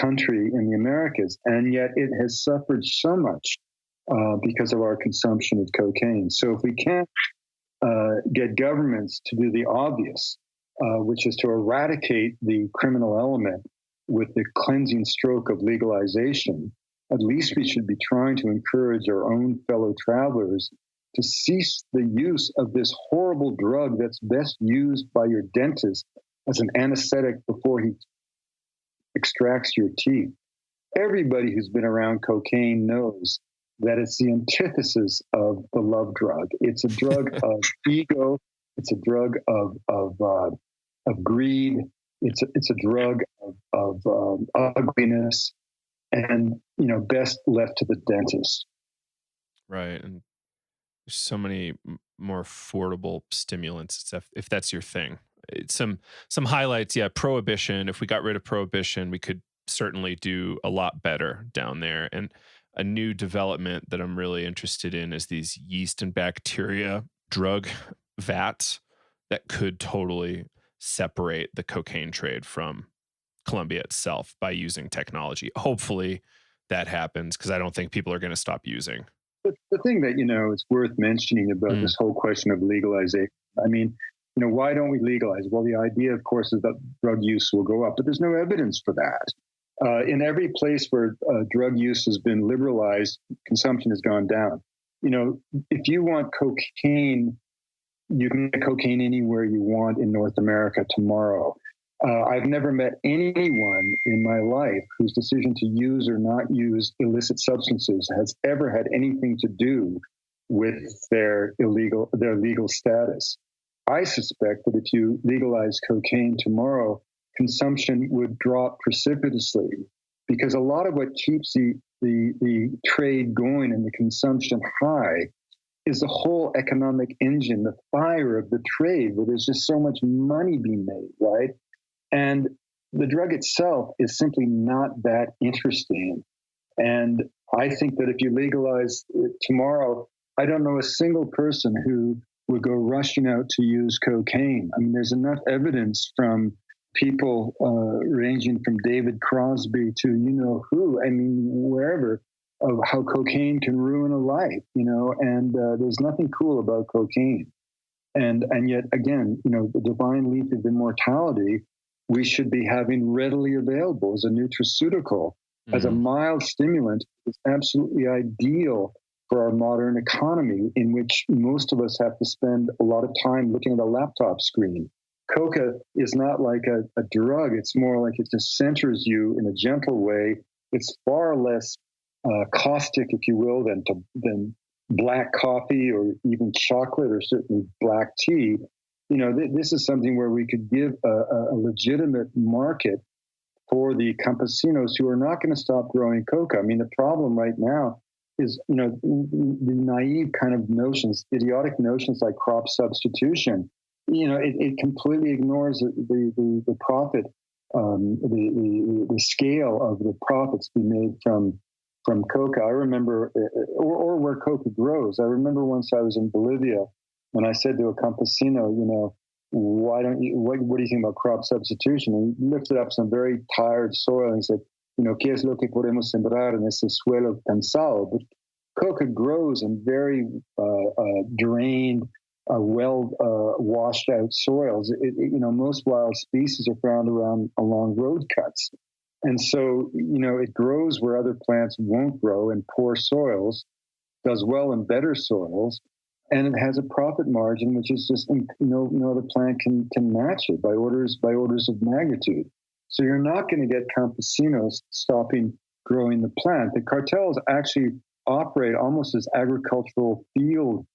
country in the Americas, and yet it has suffered so much because of our consumption of cocaine. So if we can't get governments to do the obvious, which is to eradicate the criminal element with the cleansing stroke of legalization, at least we should be trying to encourage our own fellow travelers to cease the use of this horrible drug that's best used by your dentist as an anesthetic before he extracts your teeth. Everybody who's been around cocaine knows that it's the antithesis of the love drug. It's a drug of ego. It's a drug of greed. It's a drug of ugliness, and best left to the dentist. Right, and there's so many more affordable stimulants if that's your thing. It's some highlights. Yeah, prohibition. If we got rid of prohibition, we could certainly do a lot better down there. And a new development that I'm really interested in is these yeast and bacteria drug vats that could totally separate the cocaine trade from Colombia itself by using technology. Hopefully that happens, because I don't think people are going to stop using. The thing that, is worth mentioning about this whole question of legalization, I mean, why don't we legalize? Well, the idea, of course, is that drug use will go up, but there's no evidence for that. In every place where drug use has been liberalized, consumption has gone down. If you want cocaine, you can get cocaine anywhere you want in North America tomorrow. I've never met anyone in my life whose decision to use or not use illicit substances has ever had anything to do with their legal status. I suspect that if you legalize cocaine tomorrow, consumption would drop precipitously, because a lot of what keeps the trade going and the consumption high is the whole economic engine, the fire of the trade, where there's just so much money being made, right? And the drug itself is simply not that interesting. And I think that if you legalize it tomorrow, I don't know a single person who would go rushing out to use cocaine. I mean, there's enough evidence from people ranging from David Crosby to you know who, I mean, wherever, of how cocaine can ruin a life, you know, and there's nothing cool about cocaine. And yet, again, you know, the divine leaf of immortality, we should be having readily available as a nutraceutical, as a mild stimulant. It's absolutely ideal for our modern economy, in which most of us have to spend a lot of time looking at a laptop screen. Coca is not like a drug. It's more like it just centers you in a gentle way. It's far less caustic, if you will, than black coffee or even chocolate or certainly black tea. You know, this is something where we could give a legitimate market for the campesinos who are not going to stop growing coca. I mean, the problem right now is, you know, the naive kind of notions, idiotic notions like crop substitution. You know, it completely ignores the profit, the scale of the profits being made from coca. I remember, or where coca grows. I remember once I was in Bolivia, and I said to a campesino, you know, what do you think about crop substitution? And he lifted up some very tired soil and he said, you know, ¿qué es lo que podemos sembrar en ese suelo cansado? But coca grows in very drained, washed out soils. You know, most wild species are found along road cuts. And so, you know, it grows where other plants won't grow in poor soils, does well in better soils, and it has a profit margin which is just no other plant can match it by orders of magnitude. So you're not going to get campesinos stopping growing the plant. The cartels actually operate almost as agricultural field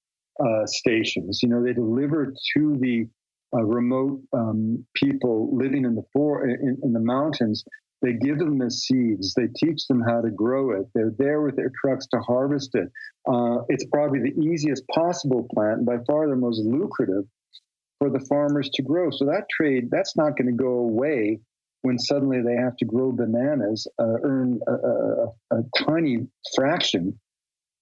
stations. You know, they deliver to the remote people living in the mountains. They give them the seeds. They teach them how to grow it. They're there with their trucks to harvest it. It's probably the easiest possible plant, and by far the most lucrative for the farmers to grow. So that trade, that's not going to go away when suddenly they have to grow bananas, earn a tiny fraction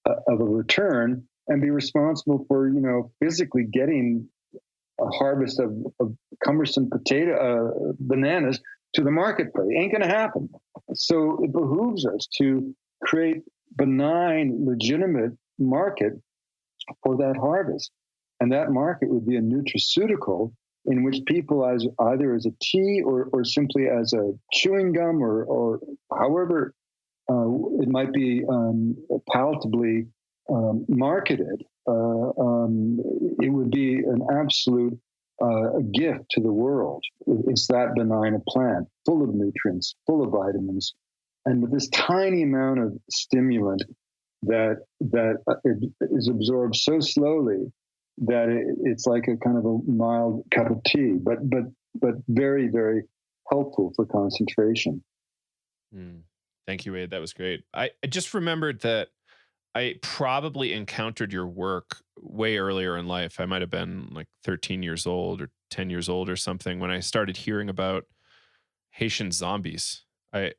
of a return, and be responsible for, you know, physically getting a harvest of cumbersome bananas to the marketplace. It ain't going to happen. So it behooves us to create benign, legitimate market for that harvest. And that market would be a nutraceutical in which people, either as a tea or simply as a chewing gum or however it might be palatably marketed, it would be an absolute a gift to the world. It's that benign a plant, full of nutrients, full of vitamins, and with this tiny amount of stimulant that it is absorbed so slowly that it's like a kind of a mild cup of tea, but very, very helpful for concentration. Thank you, Wade. That was great. I just remembered that I probably encountered your work way earlier in life. I might have been like 13 years old or 10 years old or something when I started hearing about Haitian zombies. I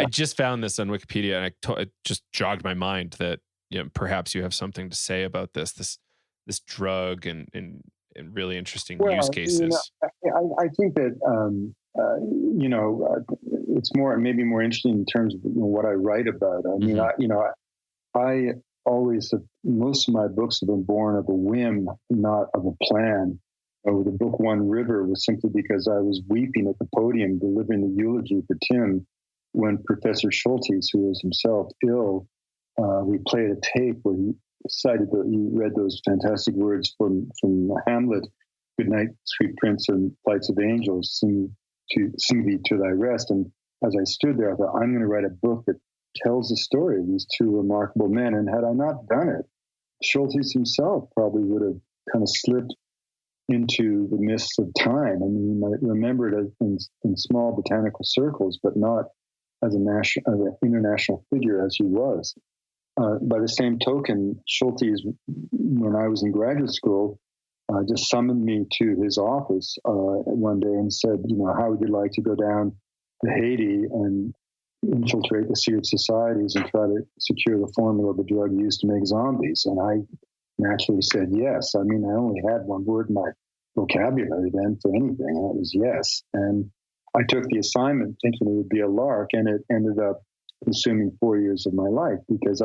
just found this on Wikipedia, and it just jogged my mind that, you know, perhaps you have something to say about this drug and really interesting use cases. You know, I think that you know, it's maybe more interesting in terms of, you know, what I write about. I mean, I always have, most of my books have been born of a whim, not of a plan. The book One River was simply because I was weeping at the podium delivering the eulogy for Tim when Professor Schultes, who was himself ill, we played a tape where he read those fantastic words from Hamlet. Good Night, Sweet Prince, and Flights of Angels, Sing Thee to Thy Rest. And as I stood there, I thought, I'm going to write a book that tells the story of these two remarkable men. And had I not done it, Schultes himself probably would have kind of slipped into the mists of time. I mean, you might remember it in small botanical circles, but not as an international figure as he was. By the same token, Schultes, when I was in graduate school, just summoned me to his office one day and said, how would you like to go down to Haiti and infiltrate the secret societies and try to secure the formula of the drug used to make zombies? And I naturally said yes. I mean, I only had one word in my vocabulary then for anything, and that was yes. And I took the assignment thinking it would be a lark, and it ended up consuming 4 years of my life because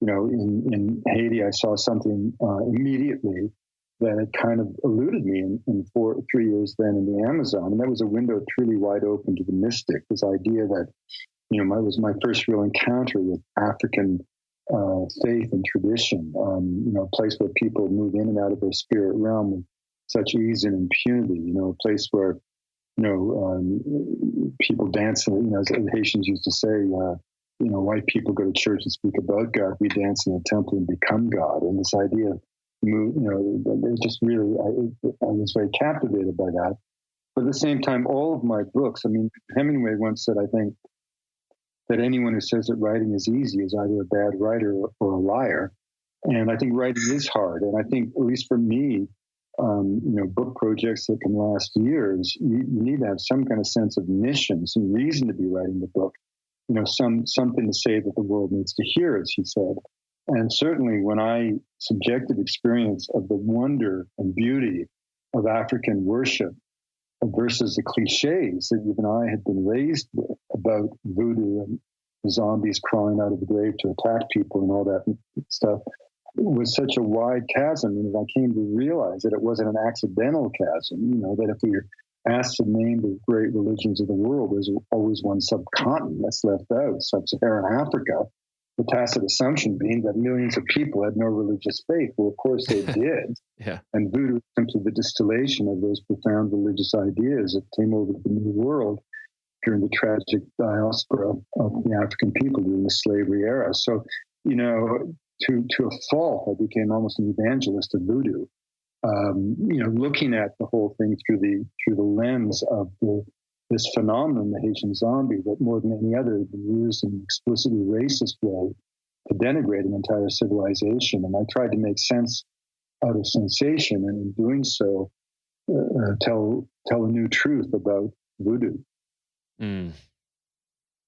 in Haiti, I saw something immediately that had kind of eluded me in 3 years then in the Amazon. And that was a window truly wide open to the mystic, this idea that, was my first real encounter with African faith and tradition, a place where people move in and out of their spirit realm with such ease and impunity, a place where, people dance, as the Haitians used to say, white people go to church and speak about God. We dance in the temple and become God. And this idea, it just really, I was very captivated by that. But at the same time, all of my books, I mean, Hemingway once said, I think, that anyone who says that writing is easy is either a bad writer or a liar. And I think writing is hard. And I think, at least for me, book projects that can last years, you need to have some kind of sense of mission, some reason to be writing the book, something to say that the world needs to hear, as he said. And certainly when I subjective experience of the wonder and beauty of African worship versus the cliches that even I had been raised with about voodoo and zombies crawling out of the grave to attack people and all that stuff, it was such a wide chasm. And I came to realize that it wasn't an accidental chasm, that if we were asked to name the great religions of the world, there's always one subcontinent that's left out, sub-Saharan Africa. The tacit assumption being that millions of people had no religious faith. Well, of course they did. Yeah. And voodoo is simply the distillation of those profound religious ideas that came over the New World during the tragic diaspora of the African people during the slavery era. So, to a fault, I became almost an evangelist of voodoo. Looking at the whole thing through the lens of this phenomenon, the Haitian zombie, that more than any other has been used in an explicitly racist way to denigrate an entire civilization. And I tried to make sense out of sensation, and in doing so, tell a new truth about voodoo. Mm.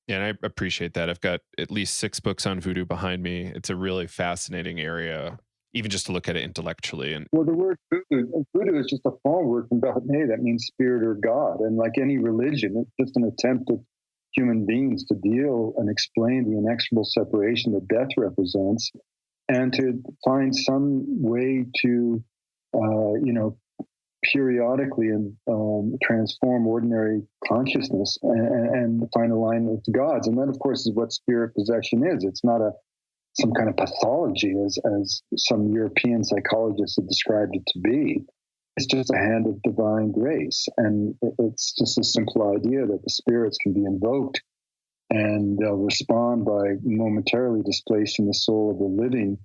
Yeah, and I appreciate that. I've got at least 6 books on voodoo behind me. It's a really fascinating area, even just to look at it intellectually. And well, the word voodoo is just a fall word from Baha'u'llah that means spirit or God. And like any religion, it's just an attempt of human beings to deal and explain the inexorable separation that death represents, and to find some way to, periodically transform ordinary consciousness and find alignment with gods. And that, of course, is what spirit possession is. It's not some kind of pathology, as some European psychologists have described it to be. It's just a hand of divine grace. And it's just a simple idea that the spirits can be invoked and they'll respond by momentarily displacing the soul of the living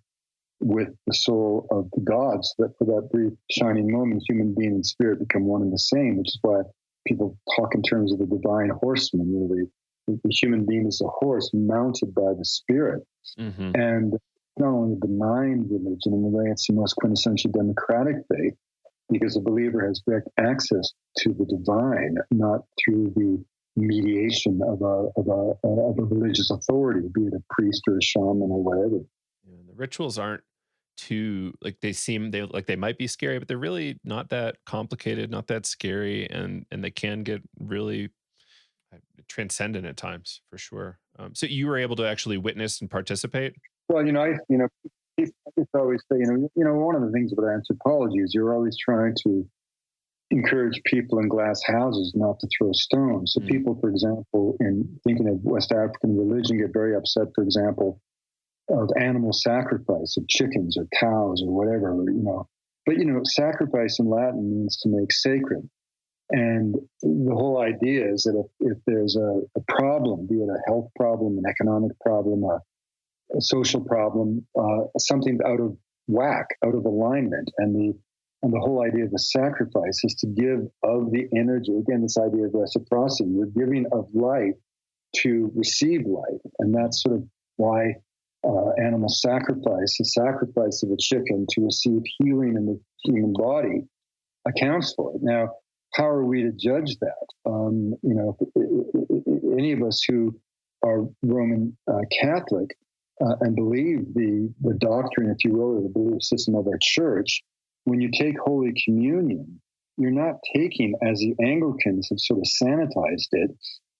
with the soul of the gods, that for that brief shining moment, human being and spirit become one and the same, which is why people talk in terms of the divine horseman, really. The human being is a horse mounted by the spirit. mm-hmm. And not only a benign religion, in a way it's the most quintessentially democratic faith, because the believer has direct access to the divine, not through the mediation of a religious authority, be it a priest or a shaman or whatever. Yeah, the rituals aren't too they might be scary, but they're really not that complicated, not that scary, and they can get really transcendent at times, for sure. So you were able to actually witness and participate? Well, I just always say, one of the things about anthropology is you're always trying to encourage people in glass houses not to throw stones. So people, for example, in thinking of West African religion, get very upset, for example, of animal sacrifice of chickens or cows or whatever, But, sacrifice in Latin means to make sacred. And the whole idea is that if there's a problem, be it a health problem, an economic problem, a social problem, something out of whack, out of alignment, and the whole idea of the sacrifice is to give of the energy. Again, this idea of reciprocity. You're giving of life to receive life, and that's sort of why animal sacrifice, the sacrifice of a chicken to receive healing in the human body, accounts for it. Now, how are we to judge that? Any of us who are Roman Catholic and believe the doctrine, if you will, or the belief system of our church, when you take Holy Communion, you're not taking, as the Anglicans have sort of sanitized it,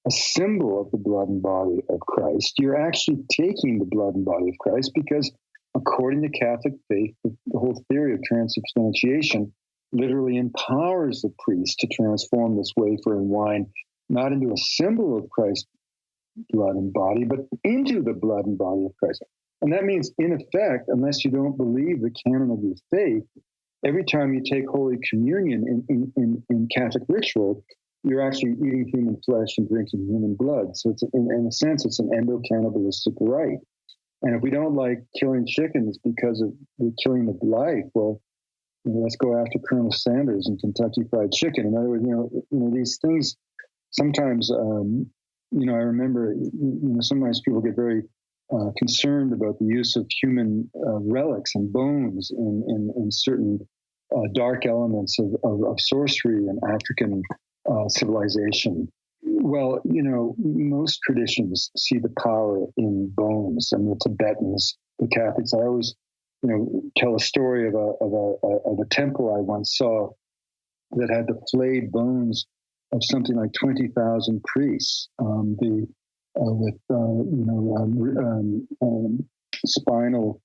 a symbol of the blood and body of Christ. You're actually taking the blood and body of Christ because, according to Catholic faith, the whole theory of transubstantiation literally empowers the priest to transform this wafer and wine not into a symbol of Christ's blood and body, but into the blood and body of Christ. And that means, in effect, unless you don't believe the canon of your faith, every time you take Holy Communion in Catholic ritual, you're actually eating human flesh and drinking human blood. So it's, in a sense, it's an endo-cannibalistic rite. And if we don't like killing chickens because of the killing of life, well, let's go after Colonel Sanders and Kentucky Fried Chicken. In other words, these things sometimes, I remember, sometimes people get very concerned about the use of human relics and bones in certain dark elements of sorcery and African civilization. Well, most traditions see the power in bones, and the Tibetans, the Catholics. I always, tell a story of a temple I once saw that had the flayed bones of something like 20,000 priests, with spinal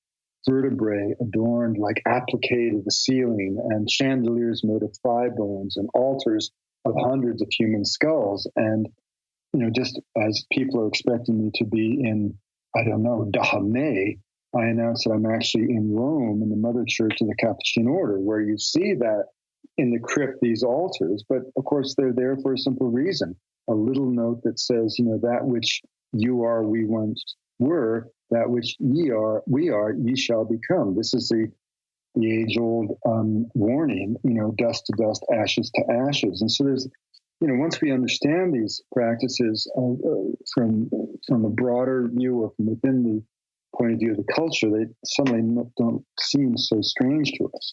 vertebrae adorned, like applique to the ceiling, and chandeliers made of thigh bones, and altars of hundreds of human skulls. And just as people are expecting me to be in, Dahomey, I announced that I'm actually in Rome, in the Mother Church of the Capuchin Order, where you see that in the crypt, these altars. But of course, they're there for a simple reason. A little note that says, that which you are, we once were, that which ye are, we are, ye shall become. This is the age-old warning, dust to dust, ashes to ashes. And so there's, once we understand these practices from a broader view or from within the point of view of the culture, they suddenly don't seem so strange to us,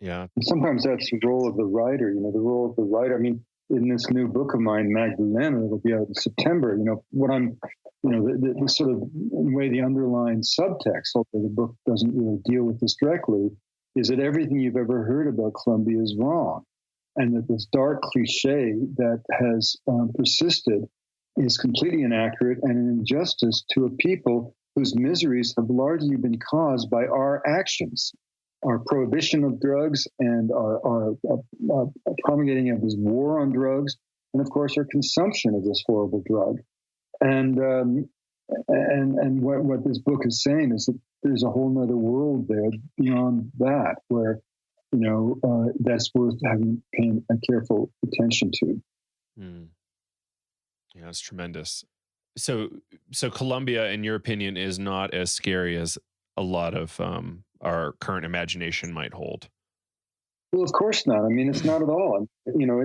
Yeah. And sometimes that's the role of the writer, the role of the writer. I mean, in this new book of mine, Magdalena, it'll be out in September, what I'm, the sort of, in a way, the underlying subtext, although the book doesn't really deal with this directly, is that everything you've ever heard about Colombia is wrong. And that this dark cliche that has persisted is completely inaccurate and an injustice to a people whose miseries have largely been caused by our actions, our prohibition of drugs, and our promulgating of this war on drugs, and of course our consumption of this horrible drug. And what this book is saying is that there's a whole other world there beyond that, where that's worth paying a careful attention to. Yeah, it's tremendous. So Colombia, in your opinion, is not as scary as a lot of our current imagination might hold. Well, of course not. I mean, it's not at all. Again,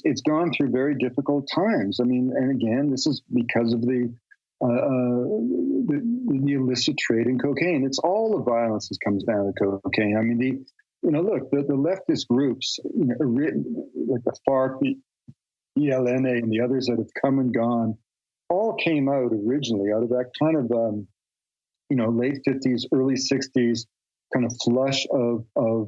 it's gone through very difficult times. I mean, and again, this is because of the illicit trade in cocaine. It's all the violence that comes down to cocaine. I mean, the leftist groups, like the FARC, the ELNA, and the others that have come and gone, all came out originally out of that kind of, late 50s, early 60s kind of flush of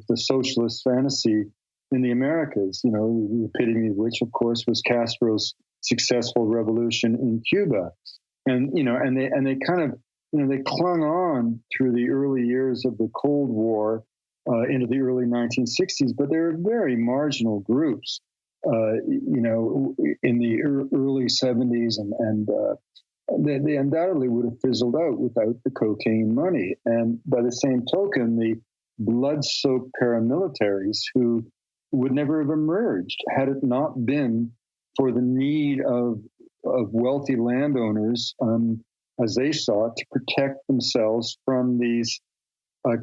the socialist fantasy in the Americas, the epitome of which, of course, was Castro's successful revolution in Cuba. And, they kind of, they clung on through the early years of the Cold War into the early 1960s, but they were very marginal groups, in the early 70s and they undoubtedly would have fizzled out without the cocaine money. And by the same token, the blood-soaked paramilitaries who would never have emerged had it not been for the need of wealthy landowners, as they saw it, to protect themselves from these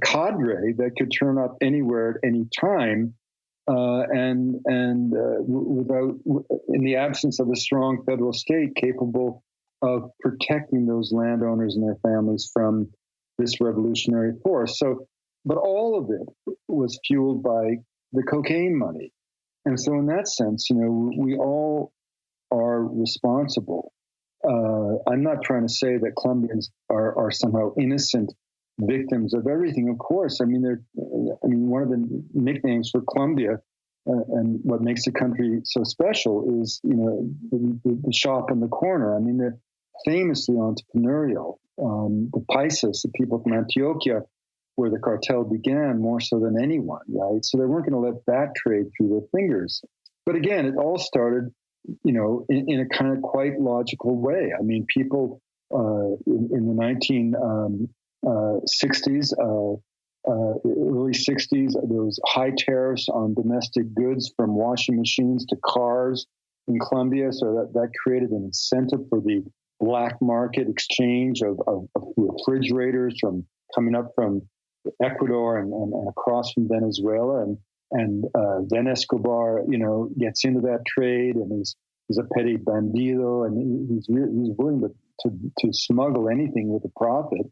cadre that could turn up anywhere at any time, without, in the absence of a strong federal state capable of protecting those landowners and their families from this revolutionary force. So, but all of it was fueled by the cocaine money. And so in that sense, we all are responsible. I'm not trying to say that Colombians are somehow innocent victims of everything. Of course, one of the nicknames for Colombia and what makes the country so special is, the shop in the corner. I mean, they're famously entrepreneurial. The Paisas, the people from Antioquia, where the cartel began more so than anyone, right? So they weren't going to let that trade through their fingers. But again, it all started, in a kind of quite logical way. I mean, people in the 1960s, early 60s, there was high tariffs on domestic goods from washing machines to cars in Colombia. So that created an incentive for the black market exchange of refrigerators from coming up from Ecuador and across from Venezuela. And then Escobar, gets into that trade, and he's a petty bandido, and he's willing to smuggle anything with a profit.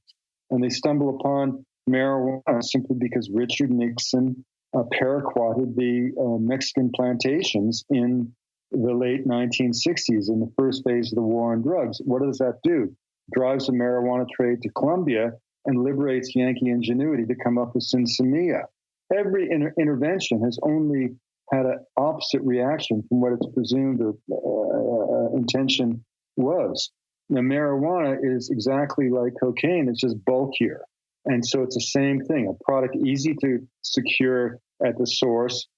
And they stumble upon marijuana simply because Richard Nixon paraquated the Mexican plantations in the late 1960s in the first phase of the war on drugs. What does that do? Drives the marijuana trade to Colombia and liberates Yankee ingenuity to come up with Sin Semilla. Every intervention has only had an opposite reaction from what its presumed intention was. Now, marijuana is exactly like cocaine. It's just bulkier. And so it's the same thing, a product easy to secure at the source,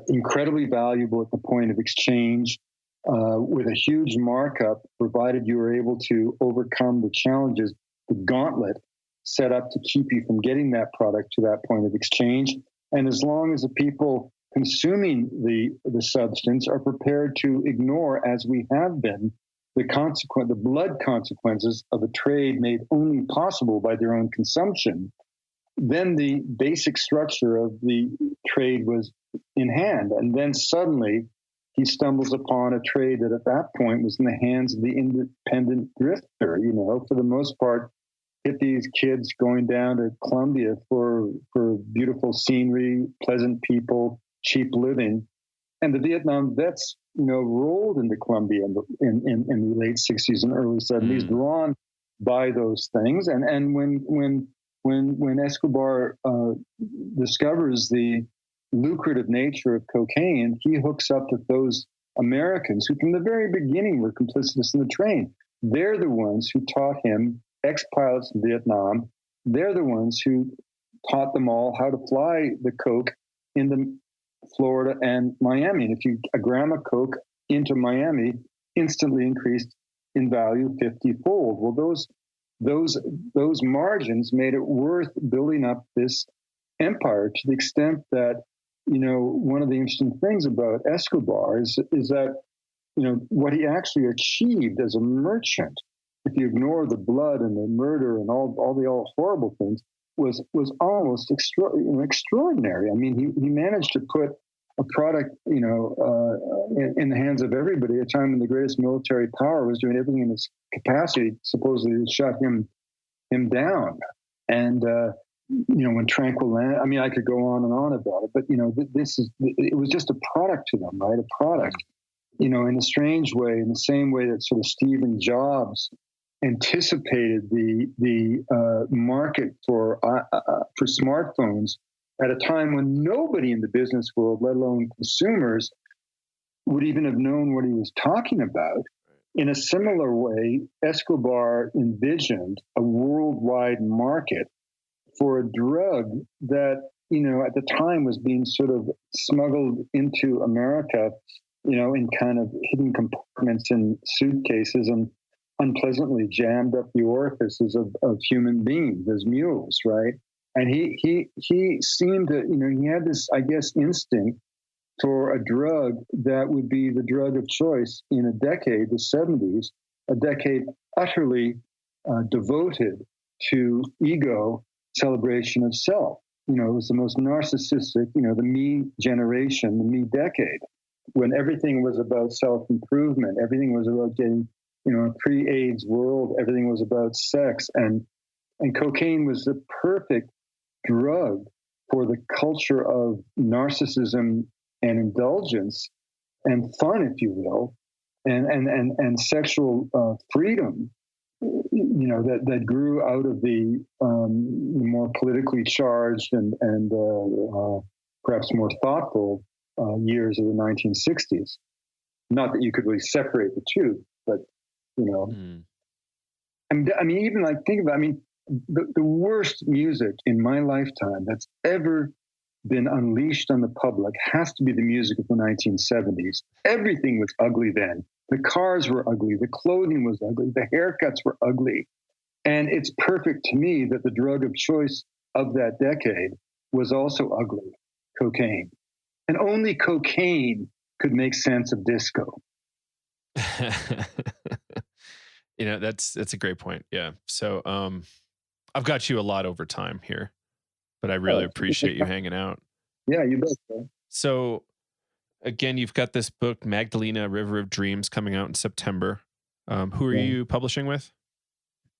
incredibly valuable at the point of exchange, with a huge markup, provided you were able to overcome the challenges, the gauntlet set up to keep you from getting that product to that point of exchange. And as long as the people consuming the substance are prepared to ignore, as we have been, the blood consequences of a trade made only possible by their own consumption, then the basic structure of the trade was in hand. And then suddenly he stumbles upon a trade that at that point was in the hands of the independent drifter, for the most part, hippies, kids going down to Colombia for beautiful scenery, pleasant people, cheap living. And the Vietnam vets, rolled into Colombia in the late 60s and early 70s, drawn by those things. And when Escobar discovers the lucrative nature of cocaine, he hooks up with those Americans who from the very beginning were complicitous in the train. They're the ones who taught him, ex-pilots in Vietnam, they're the ones who taught them all how to fly the coke into Florida and Miami. And a gram of coke into Miami instantly increased in value 50-fold. Well, those margins made it worth building up this empire, to the extent that, one of the interesting things about Escobar is that, what he actually achieved as a merchant, if you ignore the blood and the murder and all the horrible things, was almost extraordinary. I mean, he managed to put a product, in the hands of everybody at a time when the greatest military power was doing everything in its capacity, supposedly, to shut him down. And when Tranquil Land, I mean, I could go on and on about it, but it was just a product to them, right? A product, in a strange way, in the same way that sort of Stephen Jobs anticipated the market for smartphones at a time when nobody in the business world, let alone consumers, would even have known what he was talking about. In a similar way, Escobar envisioned a worldwide market for a drug that, at the time was being sort of smuggled into America in kind of hidden compartments in suitcases and unpleasantly jammed up the orifices of human beings as mules, right? And he seemed to, he had this, I guess, instinct for a drug that would be the drug of choice in a decade, the 70s, a decade utterly devoted to ego, celebration of self. It was the most narcissistic, the me generation, the me decade, when everything was about self-improvement, everything was about getting, a pre-AIDS world, everything was about sex, and cocaine was the perfect drug for the culture of narcissism and indulgence and fun, if you will, and sexual freedom, that grew out of the more politically charged and perhaps more thoughtful years of the 1960s. Not that you could really separate the two, but even like think about, the worst music in my lifetime that's ever been unleashed on the public has to be the music of the 1970s. Everything was ugly then. The cars were ugly. The clothing was ugly. The haircuts were ugly. And it's perfect to me that the drug of choice of that decade was also ugly, cocaine. And only cocaine could make sense of disco. That's a great point. Yeah. So I've got you a lot over time here, but I really appreciate you hanging out. Yeah, you bet. Man. So again, you've got this book, Magdalena, River of Dreams, coming out in September. Who are you publishing with?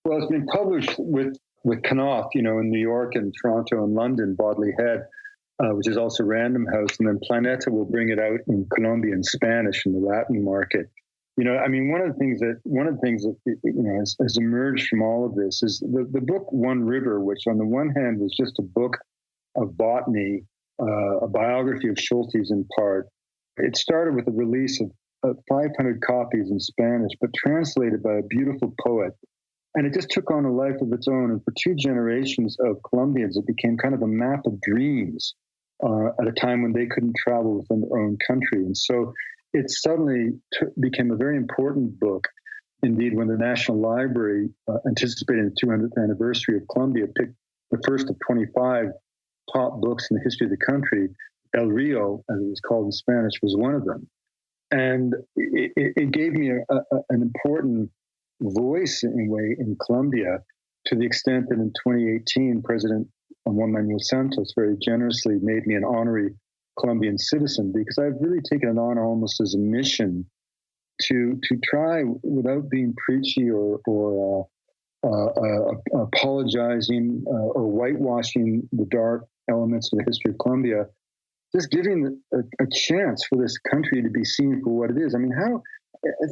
Well, it's been published with Knopf, in New York and Toronto and London, Bodley Head, which is also Random House. And then Planeta will bring it out in Colombia and Spanish in the Latin market. One of the things that has emerged from all of this is the book One River, which on the one hand was just a book of botany, a biography of Schultes in part. It started with a release of 500 copies in Spanish, but translated by a beautiful poet. And it just took on a life of its own. And for two generations of Colombians, it became kind of a map of dreams at a time when they couldn't travel within their own country. And so it suddenly became a very important book. Indeed, when the National Library, anticipating the 200th anniversary of Colombia, picked the first of 25 top books in the history of the country, El Rio, as it was called in Spanish, was one of them. And it gave me an important voice, in a way, in Colombia, to the extent that in 2018, President Juan Manuel Santos very generously made me an honorary Colombian citizen, because I've really taken it on almost as a mission to try, without being preachy or apologizing or whitewashing the dark elements of the history of Colombia, just giving a chance for this country to be seen for what it is.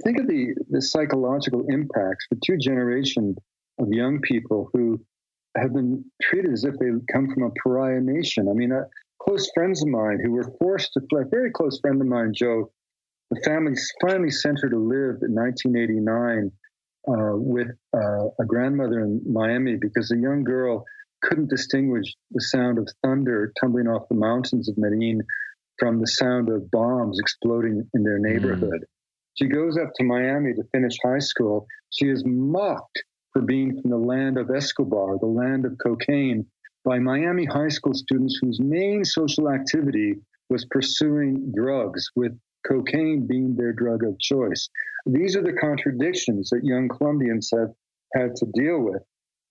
Think of the psychological impacts for two generations of young people who have been treated as if they come from a pariah nation. Close friends of mine who were forced to fly, a very close friend of mine, Joe, the family finally sent her to live in 1989 with a grandmother in Miami, because a young girl couldn't distinguish the sound of thunder tumbling off the mountains of Medellin from the sound of bombs exploding in their neighborhood. She goes up to Miami to finish high school. She is mocked for being from the land of Escobar, the land of cocaine, by Miami high school students whose main social activity was pursuing drugs, with cocaine being their drug of choice. These are the contradictions that young Colombians have had to deal with.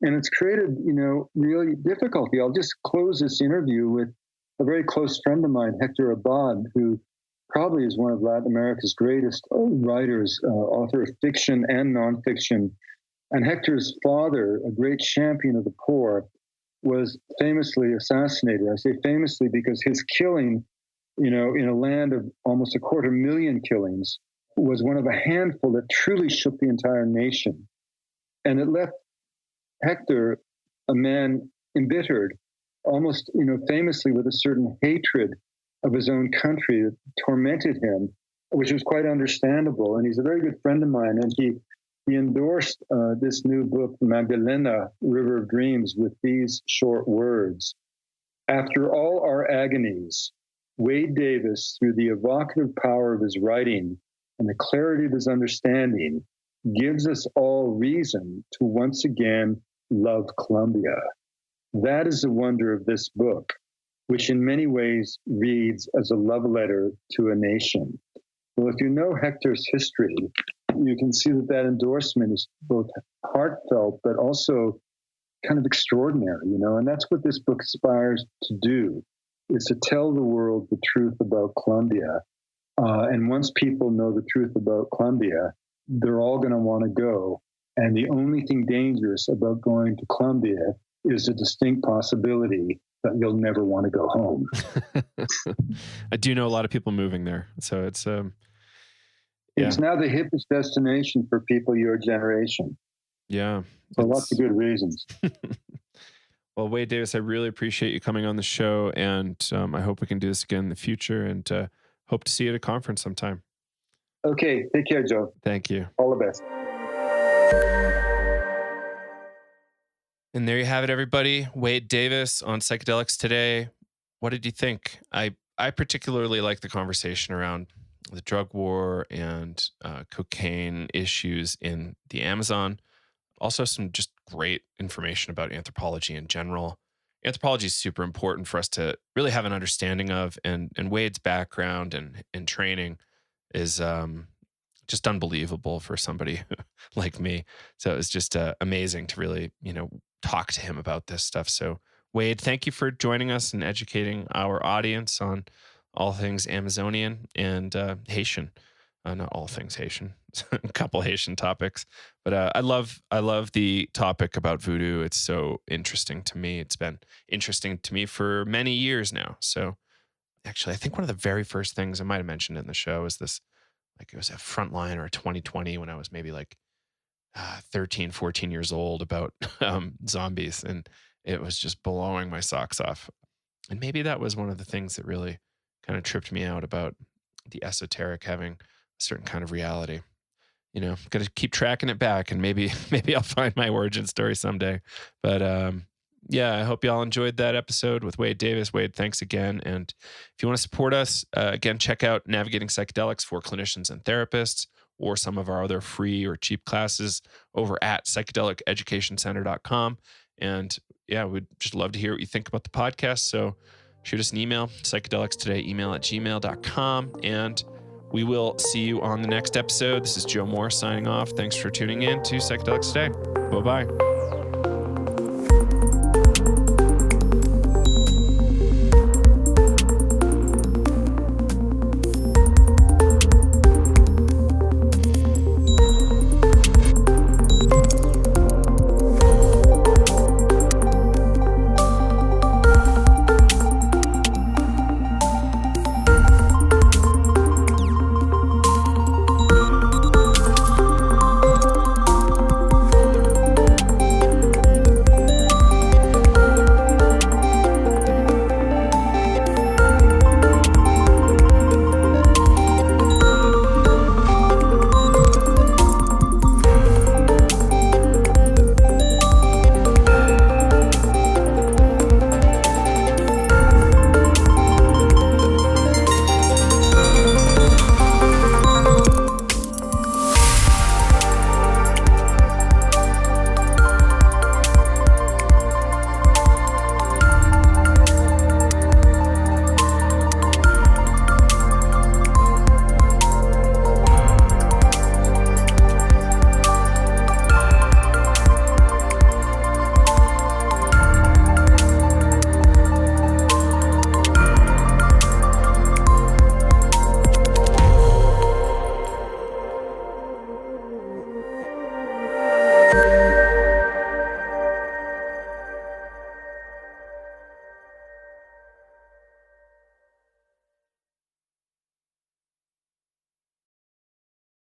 And it's created, really difficulty. I'll just close this interview with a very close friend of mine, Hector Abad, who probably is one of Latin America's greatest writers, author of fiction and nonfiction. And Hector's father, a great champion of the poor, was famously assassinated. I say famously because his killing, in a land of almost 250,000 killings, was one of a handful that truly shook the entire nation. And it left Hector, a man embittered, almost, famously with a certain hatred of his own country that tormented him, which was quite understandable. And he's a very good friend of mine. And he endorsed this new book, Magdalena, River of Dreams, with these short words. After all our agonies, Wade Davis, through the evocative power of his writing and the clarity of his understanding, gives us all reason to once again love Colombia. That is the wonder of this book, which in many ways reads as a love letter to a nation. Well, if you know Hector's history, you can see that endorsement is both heartfelt, but also kind of extraordinary, and that's what this book aspires to do, is to tell the world the truth about Colombia. And once people know the truth about Colombia, they're all going to want to go. And the only thing dangerous about going to Colombia is a distinct possibility that you'll never want to go home. I do know a lot of people moving there. So it's It's now the hippest destination for people your generation. Yeah. For lots of good reasons. Well, Wade Davis, I really appreciate you coming on the show. And I hope we can do this again in the future, and hope to see you at a conference sometime. Okay. Take care, Joe. Thank you. All the best. And there you have it, everybody. Wade Davis on Psychedelics Today. What did you think? I particularly like the conversation around the drug war and cocaine issues in the Amazon. Also, some just great information about anthropology in general. Anthropology is super important for us to really have an understanding of, and Wade's background and training is just unbelievable for somebody like me. So it was just amazing to really, talk to him about this stuff. So Wade, thank you for joining us and educating our audience on all things Amazonian and Haitian. Not all things Haitian, a couple Haitian topics, but I love the topic about voodoo. It's so interesting to me. It's been interesting to me for many years now. So actually, I think one of the very first things I might have mentioned in the show is this, like it was a Frontline or a 2020 when I was maybe like 13, 14 years old, about zombies. And it was just blowing my socks off. And maybe that was one of the things that really kind of tripped me out about the esoteric having a certain kind of reality. Got to keep tracking it back, and maybe I'll find my origin story someday. But I hope y'all enjoyed that episode with Wade Davis. Wade, thanks again. And if you want to support us, again, check out Navigating Psychedelics for clinicians and therapists, or some of our other free or cheap classes over at psychedeliceducationcenter.com. And we'd just love to hear what you think about the podcast. So shoot us an email, psychedelicstoday@gmail.com. And we will see you on the next episode. This is Joe Moore signing off. Thanks for tuning in to Psychedelics Today. Bye-bye.